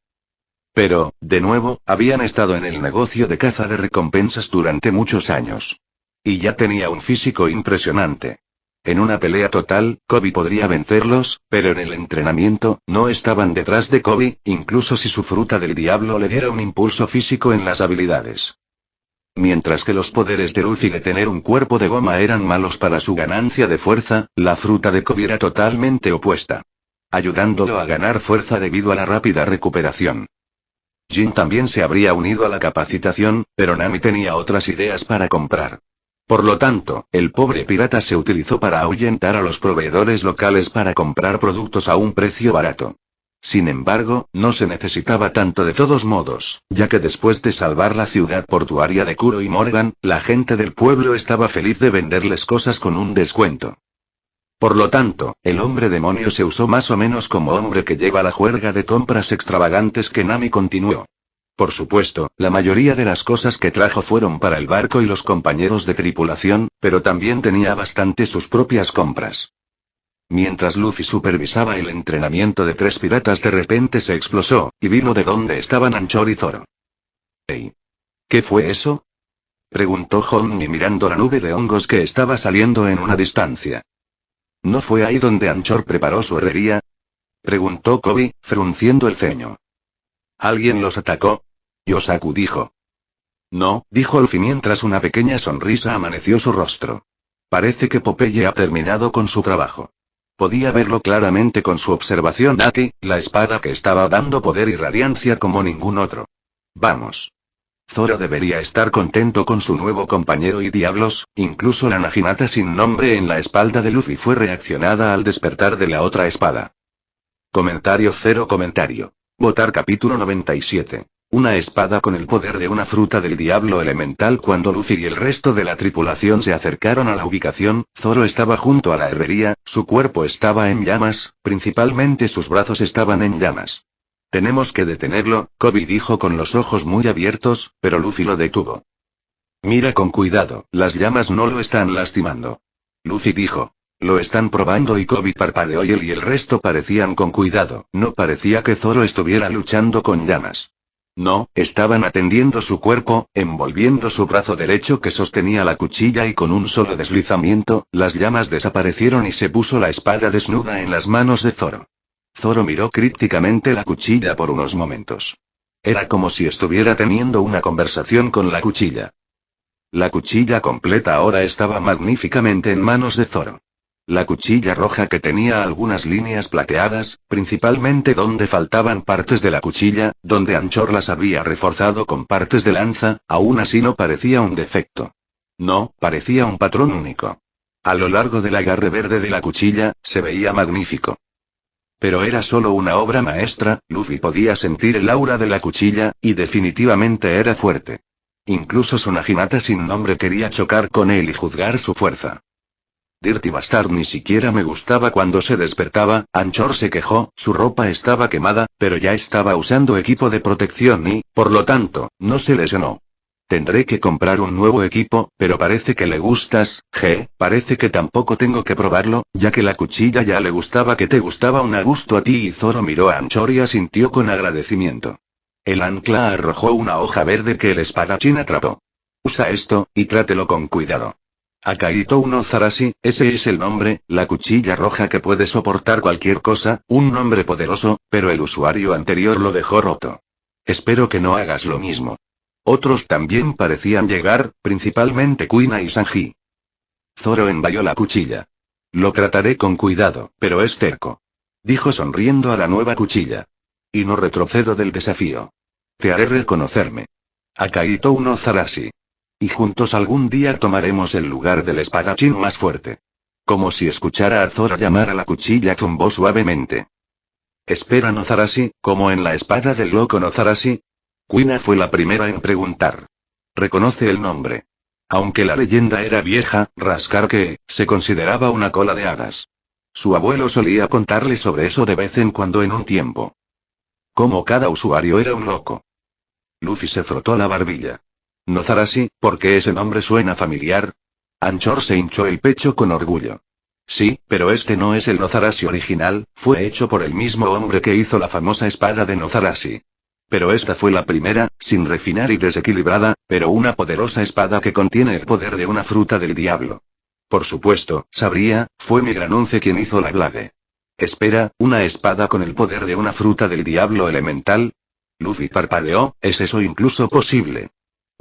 B: Pero, de nuevo, habían estado en el negocio de caza de recompensas durante muchos años. Y ya tenía un físico impresionante. En una pelea total, Koby podría vencerlos, pero en el entrenamiento, no estaban detrás de Koby, incluso si su fruta del diablo le diera un impulso físico en las habilidades. Mientras que los poderes de Luffy de tener un cuerpo de goma eran malos para su ganancia de fuerza, la fruta de Koby era totalmente opuesta. Ayudándolo a ganar fuerza debido a la rápida recuperación. Jin también se habría unido a la capacitación, pero Nami tenía otras ideas para comprar. Por lo tanto, el pobre pirata se utilizó para ahuyentar a los proveedores locales para comprar productos a un precio barato. Sin embargo, no se necesitaba tanto de todos modos, ya que después de salvar la ciudad portuaria de Kuro y Morgan, la gente del pueblo estaba feliz de venderles cosas con un descuento. Por lo tanto, el hombre demonio se usó más o menos como hombre que lleva la juerga de compras extravagantes que Nami continuó. Por supuesto, la mayoría de las cosas que trajo fueron para el barco y los compañeros de tripulación, pero también tenía bastante sus propias compras. Mientras Luffy supervisaba el entrenamiento de 3 piratas de repente se explosó, y vino de donde estaban Anchor y Zoro. «¿Hey? ¿Qué fue eso?», preguntó Honji mirando la nube de hongos que estaba saliendo en una distancia. «¿No fue ahí donde Anchor preparó su herrería?», preguntó Koby, frunciendo el ceño. «¿Alguien los atacó?», Yosaku dijo. «No», dijo Luffy mientras una pequeña sonrisa amaneció su rostro. «Parece que Popeye ha terminado con su trabajo». Podía verlo claramente con su observación Aki, la espada que estaba dando poder y radiancia como ningún otro. «Vamos». Zoro debería estar contento con su nuevo compañero y diablos, incluso la Naginata sin nombre en la espalda de Luffy fue reaccionada al despertar de la otra espada. Comentario. Votar capítulo 97. Una espada con el poder de una fruta del diablo elemental. Cuando Luffy y el resto de la tripulación se acercaron a la ubicación, Zoro estaba junto a la herrería, su cuerpo estaba en llamas, principalmente sus brazos estaban en llamas. «Tenemos que detenerlo», Koby dijo con los ojos muy abiertos, pero Luffy lo detuvo. «Mira con cuidado, las llamas no lo están lastimando». Luffy dijo. «Lo están probando», y Koby parpadeó y él y el resto parecían con cuidado, no parecía que Zoro estuviera luchando con llamas. No, estaban atendiendo su cuerpo, envolviendo su brazo derecho que sostenía la cuchilla y con un solo deslizamiento, las llamas desaparecieron y se puso la espada desnuda en las manos de Zoro. Zoro miró crípticamente la cuchilla por unos momentos. Era como si estuviera teniendo una conversación con la cuchilla. La cuchilla completa ahora estaba magníficamente en manos de Zoro. La cuchilla roja que tenía algunas líneas plateadas, principalmente donde faltaban partes de la cuchilla, donde Anchor las había reforzado con partes de lanza, aún así no parecía un defecto. No, parecía un patrón único. A lo largo del agarre verde de la cuchilla, se veía magnífico. Pero era solo una obra maestra, Luffy podía sentir el aura de la cuchilla, y definitivamente era fuerte. Incluso su Naginata sin nombre quería chocar con él y juzgar su fuerza. «Dirty Bastard ni siquiera me gustaba cuando se despertaba», Anchor se quejó, su ropa estaba quemada, pero ya estaba usando equipo de protección y, por lo tanto, no se lesionó. «Tendré que comprar un nuevo equipo, pero parece que le gustas, parece que tampoco tengo que probarlo, ya que la cuchilla ya le gustaba que te gustaba un a gusto a ti», y Zoro miró a Anchor y asintió con agradecimiento. El ancla arrojó una hoja verde que el espadachín atrapó. «Usa esto, y trátelo con cuidado». Akaito no Zarashi, ese es el nombre, la cuchilla roja que puede soportar cualquier cosa, un nombre poderoso, pero el usuario anterior lo dejó roto. Espero que no hagas lo mismo. Otros también parecían llegar, principalmente Kuina y Sanji. Zoro envalló la cuchilla. «Lo trataré con cuidado, pero es terco», dijo sonriendo a la nueva cuchilla. «Y no retrocedo del desafío. Te haré reconocerme». Akaito no Zarashi. Y juntos algún día tomaremos el lugar del espadachín más fuerte. Como si escuchara a Zoro llamar a la cuchilla, zumbó suavemente. Espera, Nozarashi, como en la espada del loco Nozarashi. Kuina fue la primera en preguntar. Reconoce el nombre. Aunque la leyenda era vieja, Rascarque se consideraba una cola de hadas. Su abuelo solía contarle sobre eso de vez en cuando en un tiempo. Como cada usuario era un loco. Luffy se frotó la barbilla. Nozarashi, ¿por qué ese nombre suena familiar? Anchor se hinchó el pecho con orgullo. Sí, pero este no es el Nozarashi original, fue hecho por el mismo hombre que hizo la famosa espada de Nozarashi. Pero esta fue la primera, sin refinar y desequilibrada, pero una poderosa espada que contiene el poder de una fruta del diablo. Por supuesto, sabría, fue mi granunce quien hizo la blade. Espera, ¿una espada con el poder de una fruta del diablo elemental? Luffy parpadeó, ¿es eso incluso posible?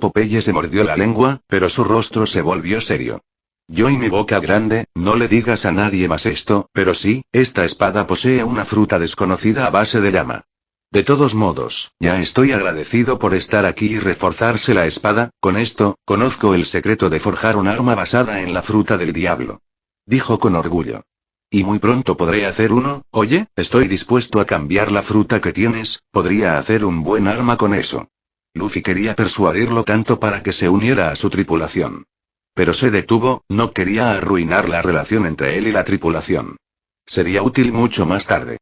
B: Popeye se mordió la lengua, pero su rostro se volvió serio. Yo y mi boca grande, no le digas a nadie más esto, pero sí, esta espada posee una fruta desconocida a base de llama. De todos modos, ya estoy agradecido por estar aquí y reforzarse la espada, con esto, conozco el secreto de forjar un arma basada en la fruta del diablo. Dijo con orgullo. Y muy pronto podré hacer uno, oye, estoy dispuesto a cambiar la fruta que tienes, podría hacer un buen arma con eso. Luffy quería persuadirlo tanto para que se uniera a su tripulación. Pero se detuvo, no quería arruinar la relación entre él y la tripulación. Sería útil mucho más tarde.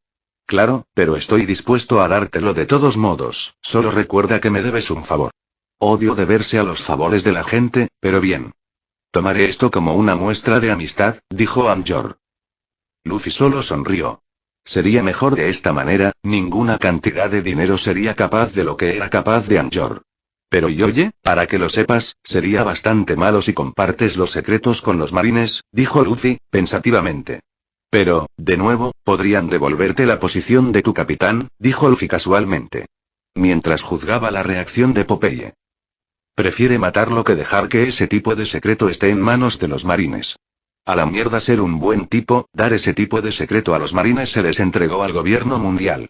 B: Claro, pero estoy dispuesto a dártelo de todos modos, solo recuerda que me debes un favor. Odio deberse a los favores de la gente, pero bien. Tomaré esto como una muestra de amistad, dijo Anjor. Luffy solo sonrió. Sería mejor de esta manera, ninguna cantidad de dinero sería capaz de lo que era capaz de Anjor. Pero y oye, para que lo sepas, sería bastante malo si compartes los secretos con los marines, dijo Luffy, pensativamente. Pero, de nuevo, podrían devolverte la posición de tu capitán, dijo Luffy casualmente. Mientras juzgaba la reacción de Popeye. Prefiere matarlo que dejar que ese tipo de secreto esté en manos de los marines. A la mierda ser un buen tipo, dar ese tipo de secreto a los marines se les entregó al gobierno mundial.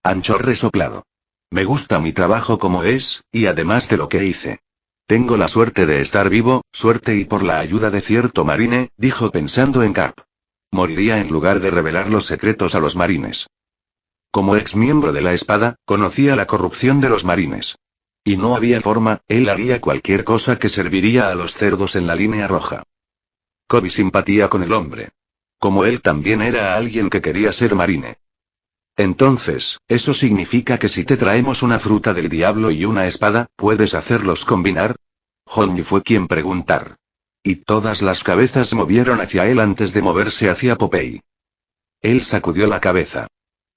B: Anchor resoplado. Me gusta mi trabajo como es, y además de lo que hice. Tengo la suerte de estar vivo, suerte y por la ayuda de cierto marine, dijo pensando en Cap. Moriría en lugar de revelar los secretos a los marines. Como ex miembro de la espada, conocía la corrupción de los marines. Y no había forma, él haría cualquier cosa que serviría a los cerdos en la línea roja. Kobe simpatía con el hombre. Como él también era alguien que quería ser marine. Entonces, ¿eso significa que si te traemos una fruta del diablo y una espada, puedes hacerlos combinar? Honji fue quien preguntar. Y todas las cabezas se movieron hacia él antes de moverse hacia Popeye. Él sacudió la cabeza.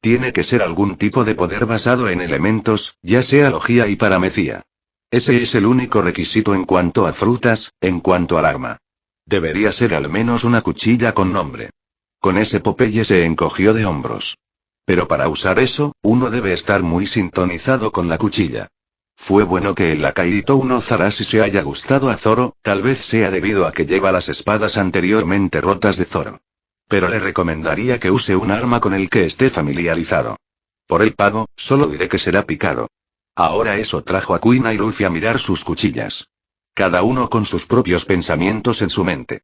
B: Tiene que ser algún tipo de poder basado en elementos, ya sea logia y paramecía. Ese es el único requisito en cuanto a frutas, en cuanto al arma. Debería ser al menos una cuchilla con nombre. Con ese Popeye se encogió de hombros. Pero para usar eso, uno debe estar muy sintonizado con la cuchilla. Fue bueno que el Lakaito Nozarashi se haya gustado a Zoro, tal vez sea debido a que lleva las espadas anteriormente rotas de Zoro. Pero le recomendaría que use un arma con el que esté familiarizado. Por el pago, solo diré que será picado. Ahora eso trajo a Kuina y Luffy a mirar sus cuchillas. Cada uno con sus propios pensamientos en su mente.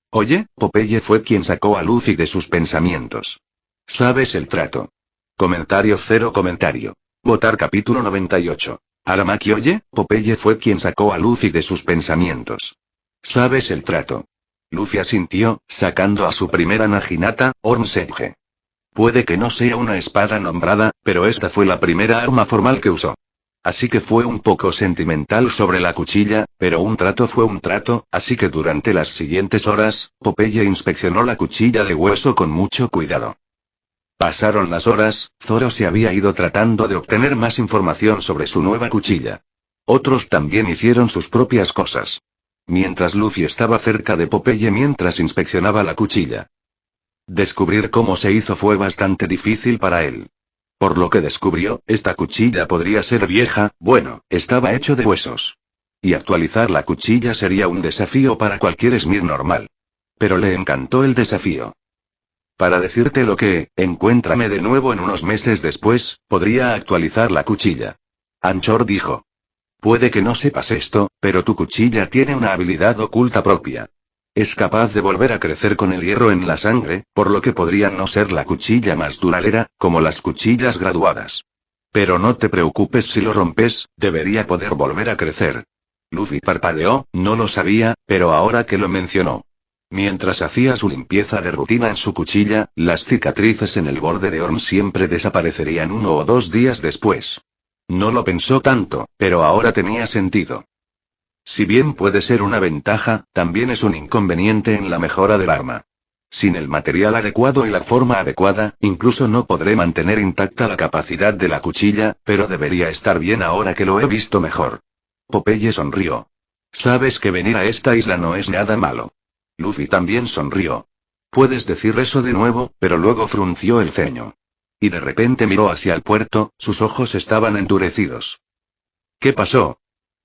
B: Oye, Popeye fue quien sacó a Luffy de sus pensamientos. ¿Sabes el trato? Cero comentario. Votar capítulo 98. Aramaki oye, Popeye fue quien sacó a Luffy de sus pensamientos. ¿Sabes el trato? Luffy asintió, sacando a su primera Naginata, Ornseige. Puede que no sea una espada nombrada, pero esta fue la primera arma formal que usó. Así que fue un poco sentimental sobre la cuchilla, pero un trato fue un trato, así que durante las siguientes horas, Popeye inspeccionó la cuchilla de hueso con mucho cuidado. Pasaron las horas, Zoro se había ido tratando de obtener más información sobre su nueva cuchilla. Otros también hicieron sus propias cosas. Mientras Luffy estaba cerca de Popeye mientras inspeccionaba la cuchilla. Descubrir cómo se hizo fue bastante difícil para él. Por lo que descubrió, esta cuchilla podría ser vieja, bueno, estaba hecho de huesos. Y actualizar la cuchilla sería un desafío para cualquier Smith normal. Pero le encantó el desafío. Para decirte lo que, encuéntrame de nuevo en unos meses después, podría actualizar la cuchilla. Anchor dijo. Puede que no sepas esto, pero tu cuchilla tiene una habilidad oculta propia. Es capaz de volver a crecer con el hierro en la sangre, por lo que podría no ser la cuchilla más duradera, como las cuchillas graduadas. Pero no te preocupes si lo rompes, debería poder volver a crecer. Luffy parpadeó, no lo sabía, pero ahora que lo mencionó. Mientras hacía su limpieza de rutina en su cuchilla, las cicatrices en el borde de Orm siempre desaparecerían 1 o 2 días después. No lo pensó tanto, pero ahora tenía sentido. Si bien puede ser una ventaja, también es un inconveniente en la mejora del arma. Sin el material adecuado y la forma adecuada, incluso no podré mantener intacta la capacidad de la cuchilla, pero debería estar bien ahora que lo he visto mejor. Popeye sonrió. Sabes que venir a esta isla no es nada malo. Luffy también sonrió. Puedes decir eso de nuevo, pero luego frunció el ceño. Y de repente miró hacia el puerto, sus ojos estaban endurecidos. ¿Qué pasó?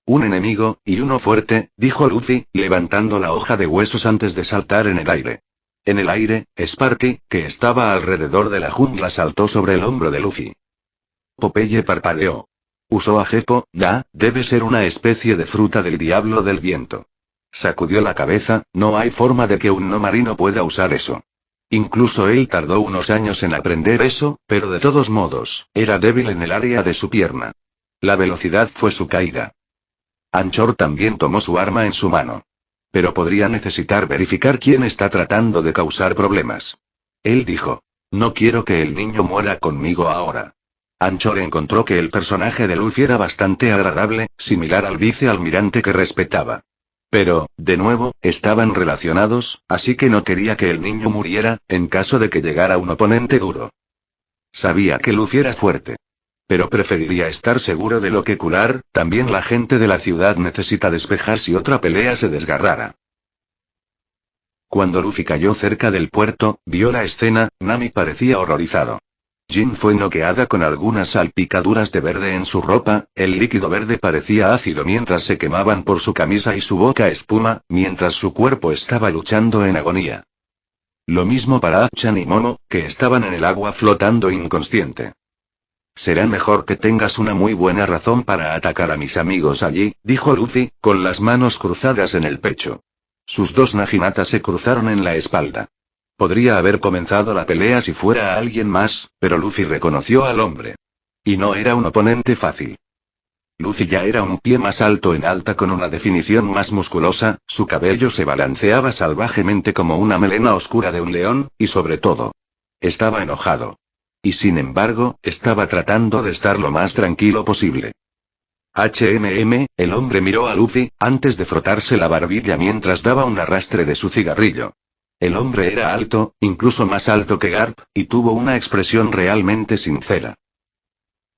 B: Un enemigo, y uno fuerte, dijo Luffy, levantando la hoja de huesos antes de saltar en el aire. En el aire, Sparky, que estaba alrededor de la jungla, saltó sobre el hombro de Luffy. Popeye parpadeó. Usó a Geppo, debe ser una especie de fruta del diablo del viento. Sacudió la cabeza, no hay forma de que un no marino pueda usar eso. Incluso él tardó unos años en aprender eso, pero de todos modos, era débil en el área de su pierna. La velocidad fue su caída. Anchor también tomó su arma en su mano. Pero podría necesitar verificar quién está tratando de causar problemas. Él dijo. No quiero que el niño muera conmigo ahora. Anchor encontró que el personaje de Luffy era bastante agradable, similar al vicealmirante que respetaba. Pero, de nuevo, estaban relacionados, así que no quería que el niño muriera, en caso de que llegara un oponente duro. Sabía que Luffy era fuerte. Pero preferiría estar seguro de lo que curar, también la gente de la ciudad necesita despejar si otra pelea se desgarrara. Cuando Luffy cayó cerca del puerto, vio la escena, Nami parecía horrorizado. Jin fue noqueada con algunas salpicaduras de verde en su ropa, el líquido verde parecía ácido mientras se quemaban por su camisa y su boca espuma, mientras su cuerpo estaba luchando en agonía. Lo mismo para Achan y Momo, que estaban en el agua flotando inconsciente. Será mejor que tengas una muy buena razón para atacar a mis amigos allí, dijo Luffy, con las manos cruzadas en el pecho. Sus dos Naginatas se cruzaron en la espalda. Podría haber comenzado la pelea si fuera alguien más, pero Luffy reconoció al hombre. Y no era un oponente fácil. Luffy ya era un pie más alto en alta con una definición más musculosa, su cabello se balanceaba salvajemente como una melena oscura de un león, y sobre todo, estaba enojado. Y sin embargo, estaba tratando de estar lo más tranquilo posible. El hombre miró a Luffy, antes de frotarse la barbilla mientras daba un arrastre de su cigarrillo. El hombre era alto, incluso más alto que Garp, y tuvo una expresión realmente sincera.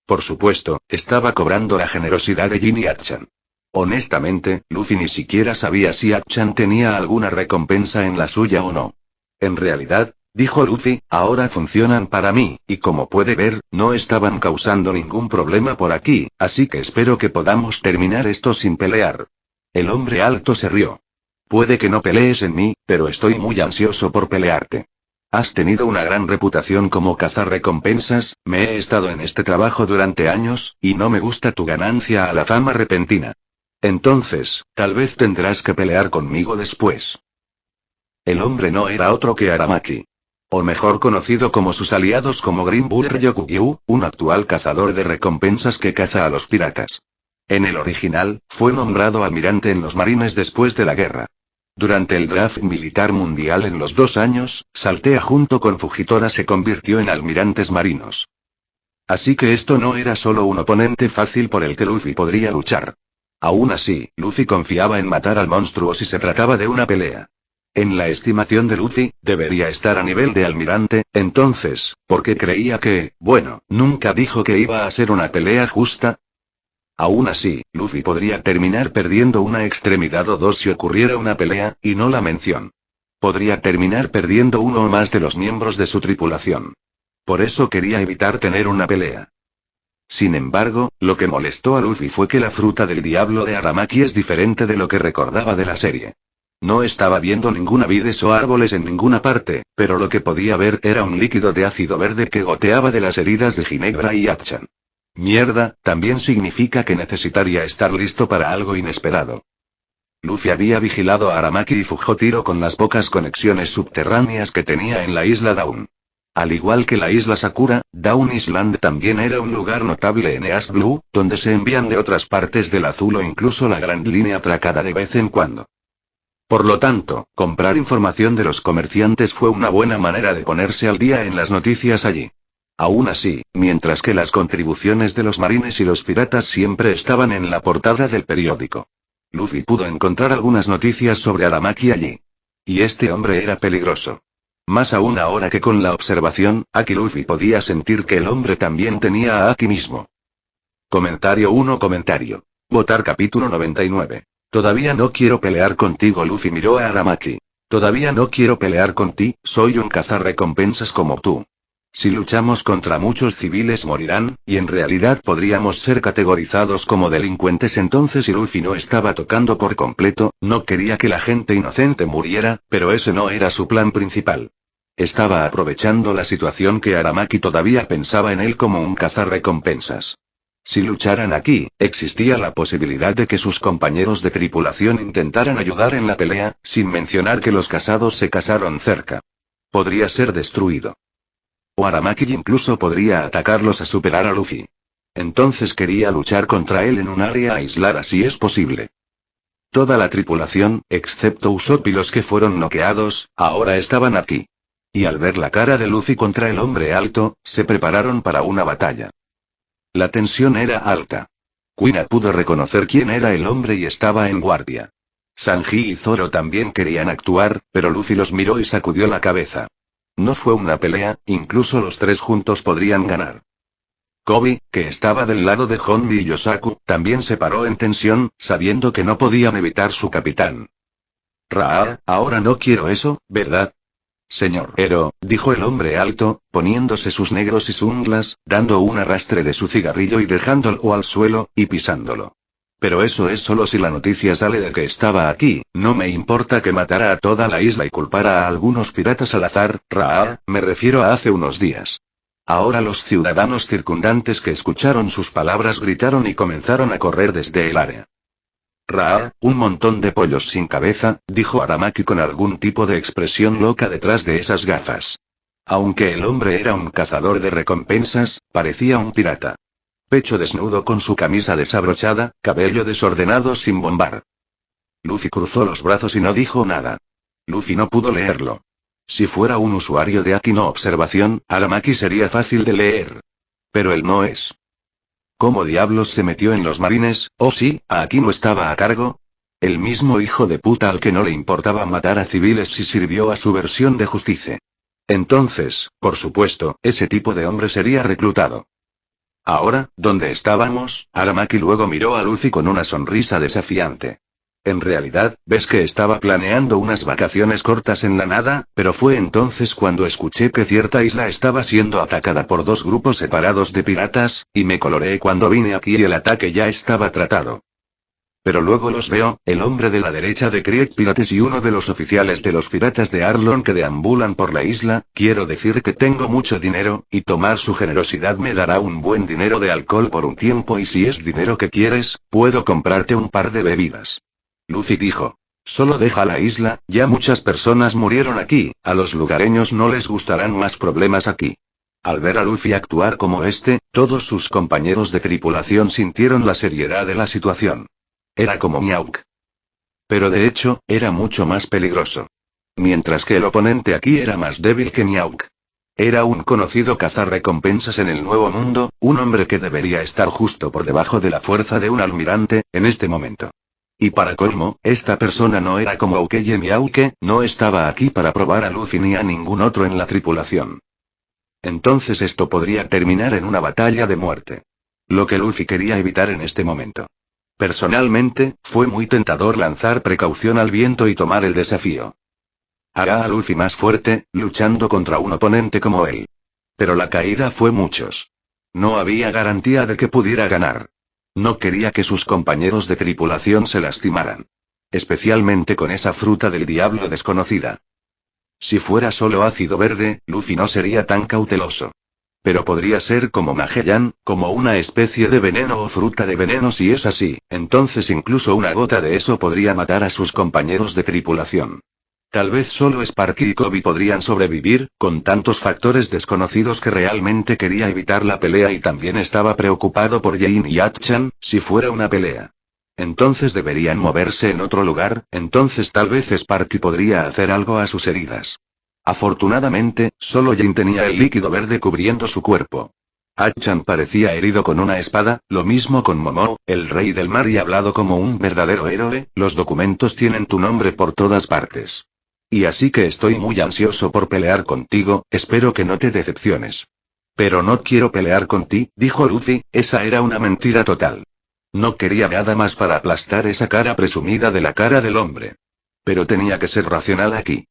B: Por supuesto, estaba cobrando la generosidad de Jin y Achan. Honestamente, Luffy ni siquiera sabía si Achan tenía alguna recompensa en la suya o no. En realidad, dijo Luffy, ahora funcionan para mí, y como puede ver, no estaban causando ningún problema por aquí, así que espero que podamos terminar esto sin pelear. El hombre alto se rió. Puede que no pelees en mí, pero estoy muy ansioso por pelearte. Has tenido una gran reputación como cazarrecompensas, me he estado en este trabajo durante años, y no me gusta tu ganancia a la fama repentina. Entonces, tal vez tendrás que pelear conmigo después. El hombre no era otro que Aramaki. O mejor conocido como sus aliados como Green Bull Ryokugyu, un actual cazador de recompensas que caza a los piratas. En el original, fue nombrado almirante en los marines después de la guerra. Durante el draft militar mundial en los 2 años, Saltea junto con Fujitora se convirtió en almirantes marinos. Así que esto no era solo un oponente fácil por el que Luffy podría luchar. Aún así, Luffy confiaba en matar al monstruo si se trataba de una pelea. En la estimación de Luffy, debería estar a nivel de almirante, entonces, ¿por qué creía que, nunca dijo que iba a ser una pelea justa? Aún así, Luffy podría terminar perdiendo una extremidad o dos si ocurriera una pelea, y no la mención. Podría terminar perdiendo uno o más de los miembros de su tripulación. Por eso quería evitar tener una pelea. Sin embargo, lo que molestó a Luffy fue que la fruta del diablo de Aramaki es diferente de lo que recordaba de la serie. No estaba viendo ninguna vides o árboles en ninguna parte, pero lo que podía ver era un líquido de ácido verde que goteaba de las heridas de Ginebra y Achan. Mierda, también significa que necesitaría estar listo para algo inesperado. Luffy había vigilado a Aramaki y Fujotiro con las pocas conexiones subterráneas que tenía en la isla Dawn. Al igual que la isla Sakura, Dawn Island también era un lugar notable en East Blue, donde se envían de otras partes del azul o incluso la Grand Line atracada de vez en cuando. Por lo tanto, comprar información de los comerciantes fue una buena manera de ponerse al día en las noticias allí. Aún así, mientras que las contribuciones de los marines y los piratas siempre estaban en la portada del periódico, Luffy pudo encontrar algunas noticias sobre Aramaki allí. Y este hombre era peligroso. Más aún ahora que con la observación, Aki Luffy podía sentir que el hombre también tenía a Aki mismo. Comentario 1. Votar capítulo 99. Todavía no quiero pelear contigo. Luffy miró a Aramaki. Todavía no quiero pelear con ti, soy un cazarrecompensas como tú. Si luchamos contra muchos civiles morirán, y en realidad podríamos ser categorizados como delincuentes entonces y Luffy no estaba tocando por completo, no quería que la gente inocente muriera, pero ese no era su plan principal. Estaba aprovechando la situación que Aramaki todavía pensaba en él como un cazarrecompensas. Si lucharan aquí, existía la posibilidad de que sus compañeros de tripulación intentaran ayudar en la pelea, sin mencionar que los casados se casaron cerca. Podría ser destruido. O Aramaki incluso podría atacarlos a superar a Luffy. Entonces quería luchar contra él en un área aislada si es posible. Toda la tripulación, excepto Usopp y los que fueron noqueados, ahora estaban aquí. Y al ver la cara de Luffy contra el hombre alto, se prepararon para una batalla. La tensión era alta. Kuina pudo reconocer quién era el hombre y estaba en guardia. Sanji y Zoro también querían actuar, pero Luffy los miró y sacudió la cabeza. No fue una pelea, incluso los tres juntos podrían ganar. Kobe, que estaba del lado de Honmi y Yosaku, también se paró en tensión, sabiendo que no podían evitar su capitán. Raa, ahora no quiero eso, ¿verdad? Señor Ero, dijo el hombre alto, poniéndose sus negros y unglas, dando un arrastre de su cigarrillo y dejándolo al suelo, y pisándolo. Pero eso es solo si la noticia sale de que estaba aquí, no me importa que matara a toda la isla y culpara a algunos piratas al azar, Raa, me refiero a hace unos días. Ahora los ciudadanos circundantes que escucharon sus palabras gritaron y comenzaron a correr desde el área. Raa, un montón de pollos sin cabeza, dijo Aramaki con algún tipo de expresión loca detrás de esas gafas. Aunque el hombre era un cazador de recompensas, parecía un pirata. Pecho desnudo con su camisa desabrochada, cabello desordenado sin bombar. Luffy cruzó los brazos y no dijo nada. Luffy no pudo leerlo. Si fuera un usuario de Aki no observación, Aramaki sería fácil de leer. Pero él no es. ¿Cómo diablos se metió en los marines? Oh sí, Aki no estaba a cargo. El mismo hijo de puta al que no le importaba matar a civiles si sirvió a su versión de justicia. Entonces, por supuesto, ese tipo de hombre sería reclutado. Ahora, ¿dónde estábamos? Aramaki luego miró a Luffy con una sonrisa desafiante. En realidad, ves que estaba planeando unas vacaciones cortas en la nada, pero fue entonces cuando escuché que cierta isla estaba siendo atacada por dos grupos separados de piratas, y me coloré cuando vine aquí y el ataque ya estaba tratado. Pero luego los veo, el hombre de la derecha de Krieg Pirates y uno de los oficiales de los piratas de Arlon que deambulan por la isla, quiero decir que tengo mucho dinero, y tomar su generosidad me dará un buen dinero de alcohol por un tiempo y si es dinero que quieres, puedo comprarte un par de bebidas. Luffy dijo. Solo deja la isla, ya muchas personas murieron aquí, a los lugareños no les gustarán más problemas aquí. Al ver a Luffy actuar como todos sus compañeros de tripulación sintieron la seriedad de la situación. Era como Mihawk. Pero de hecho, era mucho más peligroso. Mientras que el oponente aquí era más débil que Mihawk. Era un conocido cazarrecompensas en el Nuevo Mundo, un hombre que debería estar justo por debajo de la fuerza de un almirante, en este momento. Y para colmo, esta persona no era como Aokeye Mihawk, no estaba aquí para probar a Luffy ni a ningún otro en la tripulación. Entonces esto podría terminar en una batalla de muerte. Lo que Luffy quería evitar en este momento. Personalmente, fue muy tentador lanzar precaución al viento y tomar el desafío. Hará a Luffy más fuerte, luchando contra un oponente como él. Pero la caída fue muchos. No había garantía de que pudiera ganar. No quería que sus compañeros de tripulación se lastimaran. Especialmente con esa fruta del diablo desconocida. Si fuera solo ácido verde, Luffy no sería tan cauteloso. Pero podría ser como Magellan, como una especie de veneno o fruta de veneno. Si es así, entonces incluso una gota de eso podría matar a sus compañeros de tripulación. Tal vez solo Sparky y Kobe podrían sobrevivir, con tantos factores desconocidos que realmente quería evitar la pelea y también estaba preocupado por Jane y Achan, si fuera una pelea. Entonces deberían moverse en otro lugar, entonces tal vez Sparky podría hacer algo a sus heridas. Afortunadamente, solo Jane tenía el líquido verde cubriendo su cuerpo. Achan parecía herido con una espada, lo mismo con Momo, el rey del mar y hablado como un verdadero héroe. Los documentos tienen tu nombre por todas partes. Y así que estoy muy ansioso por pelear contigo, espero que no te decepciones. Pero no quiero pelear con ti, dijo Luffy, esa era una mentira total. No quería nada más para aplastar esa cara presumida de la cara del hombre. Pero tenía que ser racional aquí.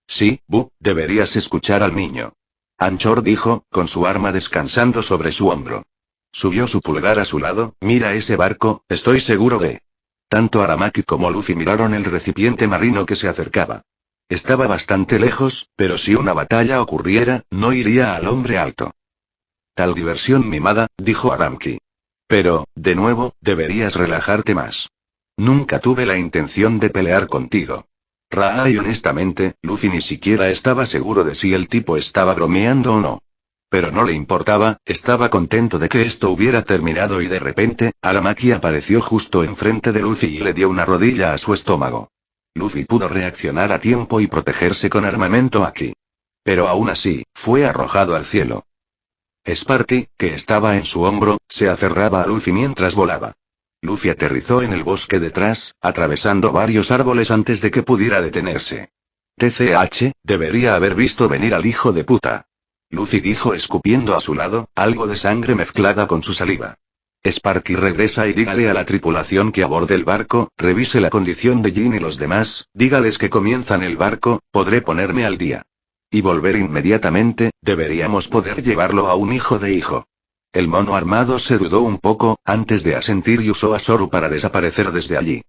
B: Sí, Bu, deberías escuchar al niño. Anchor dijo, con su arma descansando sobre su hombro. Subió su pulgar a su lado, mira ese barco, estoy seguro de... Tanto Aramaki como Luffy miraron el recipiente marino que se acercaba. Estaba bastante lejos, pero si una batalla ocurriera, no iría al hombre alto. Tal diversión mimada, dijo Aramaki. Pero, de nuevo, deberías relajarte más. Nunca tuve la intención de pelear contigo. Y honestamente, Luffy ni siquiera estaba seguro de si el tipo estaba bromeando o no. Pero no le importaba, estaba contento de que esto hubiera terminado y de repente, Aramaki apareció justo enfrente de Luffy y le dio una rodilla a su estómago. Luffy pudo reaccionar a tiempo y protegerse con armamento aquí. Pero aún así, fue arrojado al cielo. Sparky, que estaba en su hombro, se aferraba a Luffy mientras volaba. Luffy aterrizó en el bosque detrás, atravesando varios árboles antes de que pudiera detenerse. TCH, debería haber visto venir al hijo de puta. Luffy dijo escupiendo a su lado, algo de sangre mezclada con su saliva. Sparky regresa y dígale a la tripulación que aborde el barco, revise la condición de Jin y los demás, dígales que comienzan el barco, podré ponerme al día. Y volver inmediatamente, deberíamos poder llevarlo a un hijo de hijo. El mono armado se dudó un poco, antes de asentir y usó a Zoru para desaparecer desde allí.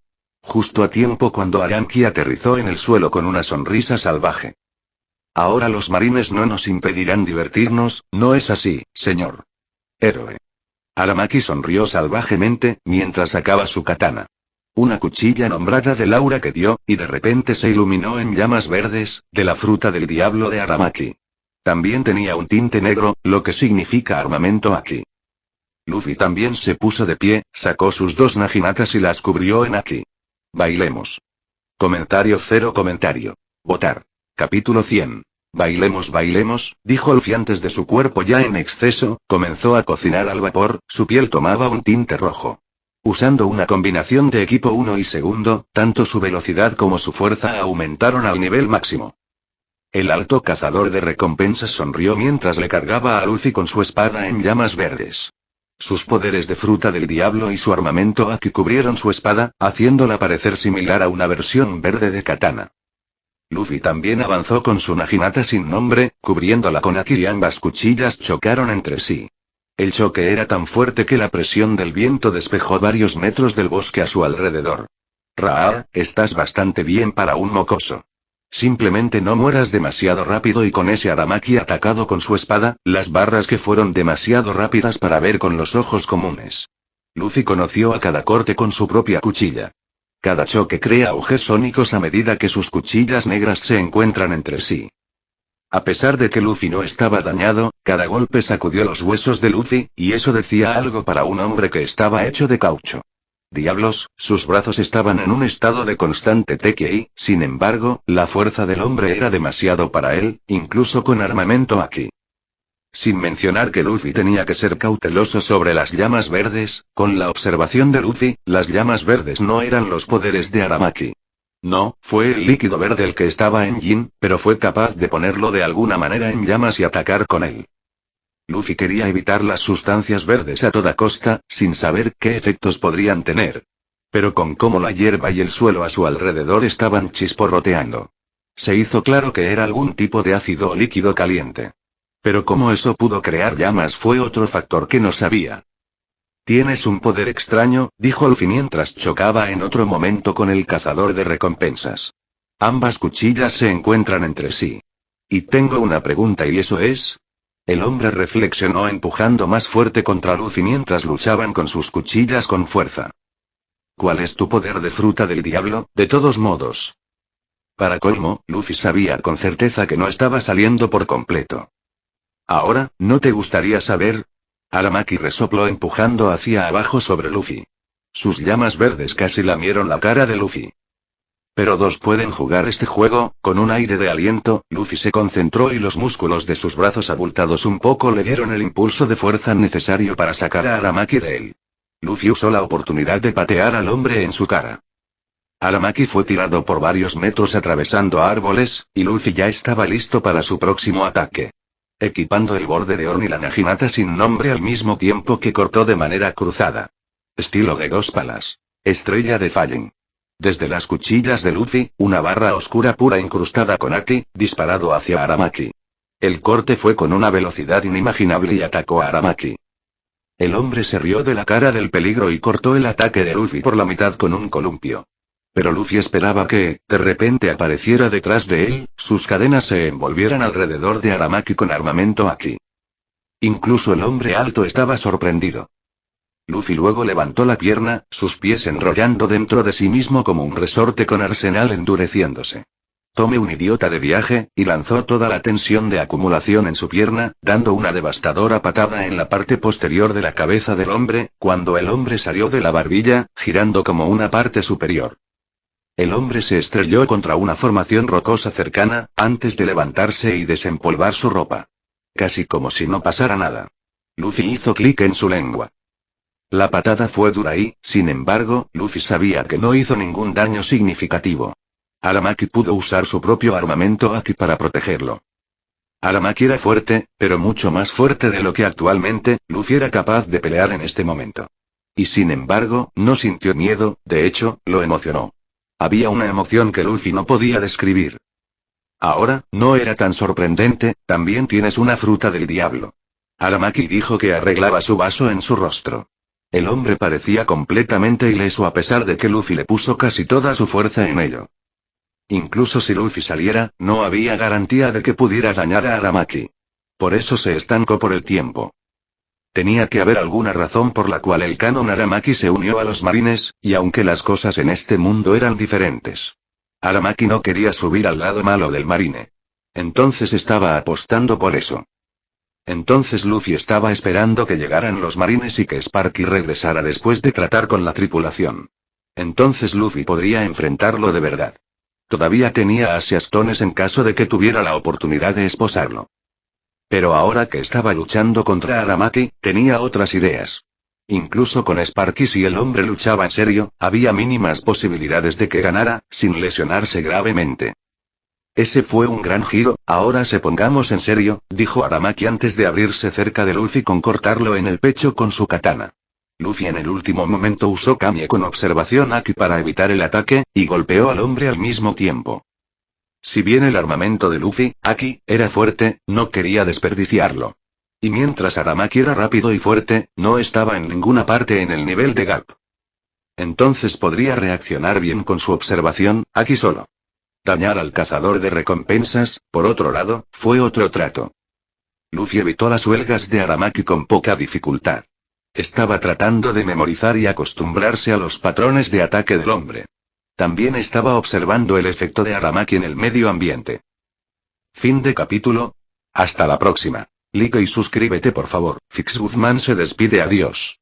B: Justo a tiempo cuando Aramaki aterrizó en el suelo con una sonrisa salvaje. Ahora los marines no nos impedirán divertirnos, ¿no es así, señor? Héroe. Aramaki sonrió salvajemente, mientras sacaba su katana. Una cuchilla nombrada del aura que dio, y de repente se iluminó en llamas verdes, de la fruta del diablo de Aramaki. También tenía un tinte negro, lo que significa armamento aquí. Luffy también se puso de pie, sacó sus dos naginatas y las cubrió en aquí. Bailemos. Cero comentario. Votar. Capítulo 100. Bailemos, dijo Luffy antes de su cuerpo ya en exceso, comenzó a cocinar al vapor, su piel tomaba un tinte rojo. Usando una combinación de equipo 1 y segundo, tanto su velocidad como su fuerza aumentaron al nivel máximo. El alto cazador de recompensas sonrió mientras le cargaba a Luffy con su espada en llamas verdes. Sus poderes de fruta del diablo y su armamento Aki cubrieron su espada, haciéndola parecer similar a una versión verde de katana. Luffy también avanzó con su naginata sin nombre, cubriéndola con Aki y ambas cuchillas chocaron entre sí. El choque era tan fuerte que la presión del viento despejó varios metros del bosque a su alrededor. Estás bastante bien para un mocoso. Simplemente no mueras demasiado rápido y con ese Aramaki atacado con su espada, las barras que fueron demasiado rápidas para ver con los ojos comunes. Luffy conoció a cada corte con su propia cuchilla. Cada choque crea agujeros sónicos a medida que sus cuchillas negras se encuentran entre sí. A pesar de que Luffy no estaba dañado, cada golpe sacudió los huesos de Luffy, y eso decía algo para un hombre que estaba hecho de caucho. Diablos, sus brazos estaban en un estado de constante TKI, sin embargo, la fuerza del hombre era demasiado para él, incluso con armamento aquí. Sin mencionar que Luffy tenía que ser cauteloso sobre las llamas verdes, con la observación de Luffy, las llamas verdes no eran los poderes de Aramaki. No, fue el líquido verde el que estaba en Jin, pero fue capaz de ponerlo de alguna manera en llamas y atacar con él. Luffy quería evitar las sustancias verdes a toda costa, sin saber qué efectos podrían tener. Pero con cómo la hierba y el suelo a su alrededor estaban chisporroteando. Se hizo claro que era algún tipo de ácido o líquido caliente. Pero cómo eso pudo crear llamas fue otro factor que no sabía. Tienes un poder extraño, dijo Luffy mientras chocaba en otro momento con el cazador de recompensas. Ambas cuchillas se encuentran entre sí. Y tengo una pregunta y eso es... El hombre reflexionó empujando más fuerte contra Luffy mientras luchaban con sus cuchillas con fuerza. ¿Cuál es tu poder de fruta del diablo, de todos modos? Para colmo, Luffy sabía con certeza que no estaba saliendo por completo. Ahora, ¿no te gustaría saber? Aramaki resopló empujando hacia abajo sobre Luffy. Sus llamas verdes casi lamieron la cara de Luffy. Pero dos pueden jugar este juego. Con un aire de aliento, Luffy se concentró y los músculos de sus brazos abultados un poco le dieron el impulso de fuerza necesario para sacar a Aramaki de él. Luffy usó la oportunidad de patear al hombre en su cara. Aramaki fue tirado por varios metros atravesando árboles, y Luffy ya estaba listo para su próximo ataque. Equipando el borde de Orn y la Naginata sin nombre al mismo tiempo que cortó de manera cruzada. Estilo de dos palas. Estrella de Fallen. Desde las cuchillas de Luffy, una barra oscura pura incrustada con Haki, disparado hacia Aramaki. El corte fue con una velocidad inimaginable y atacó a Aramaki. El hombre se rió de la cara del peligro y cortó el ataque de Luffy por la mitad con un columpio. Pero Luffy esperaba que, de repente apareciera detrás de él, sus cadenas se envolvieran alrededor de Aramaki con armamento Haki. Incluso el hombre alto estaba sorprendido. Luffy luego levantó la pierna, sus pies enrollando dentro de sí mismo como un resorte con arsenal endureciéndose. Tomé un idiota de viaje, y lanzó toda la tensión de acumulación en su pierna, dando una devastadora patada en la parte posterior de la cabeza del hombre, cuando el hombre salió de la barbilla, girando como una parte superior. El hombre se estrelló contra una formación rocosa cercana, antes de levantarse y desempolvar su ropa. Casi como si no pasara nada. Luffy hizo clic en su lengua. La patada fue dura y, sin embargo, Luffy sabía que no hizo ningún daño significativo. Aramaki pudo usar su propio armamento Haki para protegerlo. Aramaki era fuerte, pero mucho más fuerte de lo que actualmente, Luffy era capaz de pelear en este momento. Y sin embargo, no sintió miedo, de hecho, lo emocionó. Había una emoción que Luffy no podía describir. Ahora, no era tan sorprendente, también tienes una fruta del diablo. Aramaki dijo que arreglaba su vaso en su rostro. El hombre parecía completamente ileso a pesar de que Luffy le puso casi toda su fuerza en ello. Incluso si Luffy saliera, no había garantía de que pudiera dañar a Aramaki. Por eso se estancó por el tiempo. Tenía que haber alguna razón por la cual el canon Aramaki se unió a los marines, y aunque las cosas en este mundo eran diferentes. Aramaki no quería subir al lado malo del marine. Entonces estaba apostando por eso. Entonces Luffy estaba esperando que llegaran los marines y que Sparky regresara después de tratar con la tripulación. Entonces Luffy podría enfrentarlo de verdad. Todavía tenía a Seastones en caso de que tuviera la oportunidad de esposarlo. Pero ahora que estaba luchando contra Aramaki, tenía otras ideas. Incluso con Sparky, si el hombre luchaba en serio, había mínimas posibilidades de que ganara, sin lesionarse gravemente. Ese fue un gran giro. Ahora se pongamos en serio, dijo Aramaki antes de abrirse cerca de Luffy con cortarlo en el pecho con su katana. Luffy en el último momento usó Kami con observación Haki para evitar el ataque, y golpeó al hombre al mismo tiempo. Si bien el armamento de Luffy, Haki, era fuerte, no quería desperdiciarlo. Y mientras Aramaki era rápido y fuerte, no estaba en ninguna parte en el nivel de Garp. Entonces podría reaccionar bien con su observación, Haki solo. Dañar al cazador de recompensas, por otro lado, fue otro trato. Luffy evitó las huelgas de Aramaki con poca dificultad. Estaba tratando de memorizar y acostumbrarse a los patrones de ataque del hombre. También estaba observando el efecto de Aramaki en el medio ambiente. Fin de capítulo. Hasta la próxima. Like y suscríbete por favor. Fix Guzmán se despide, adiós.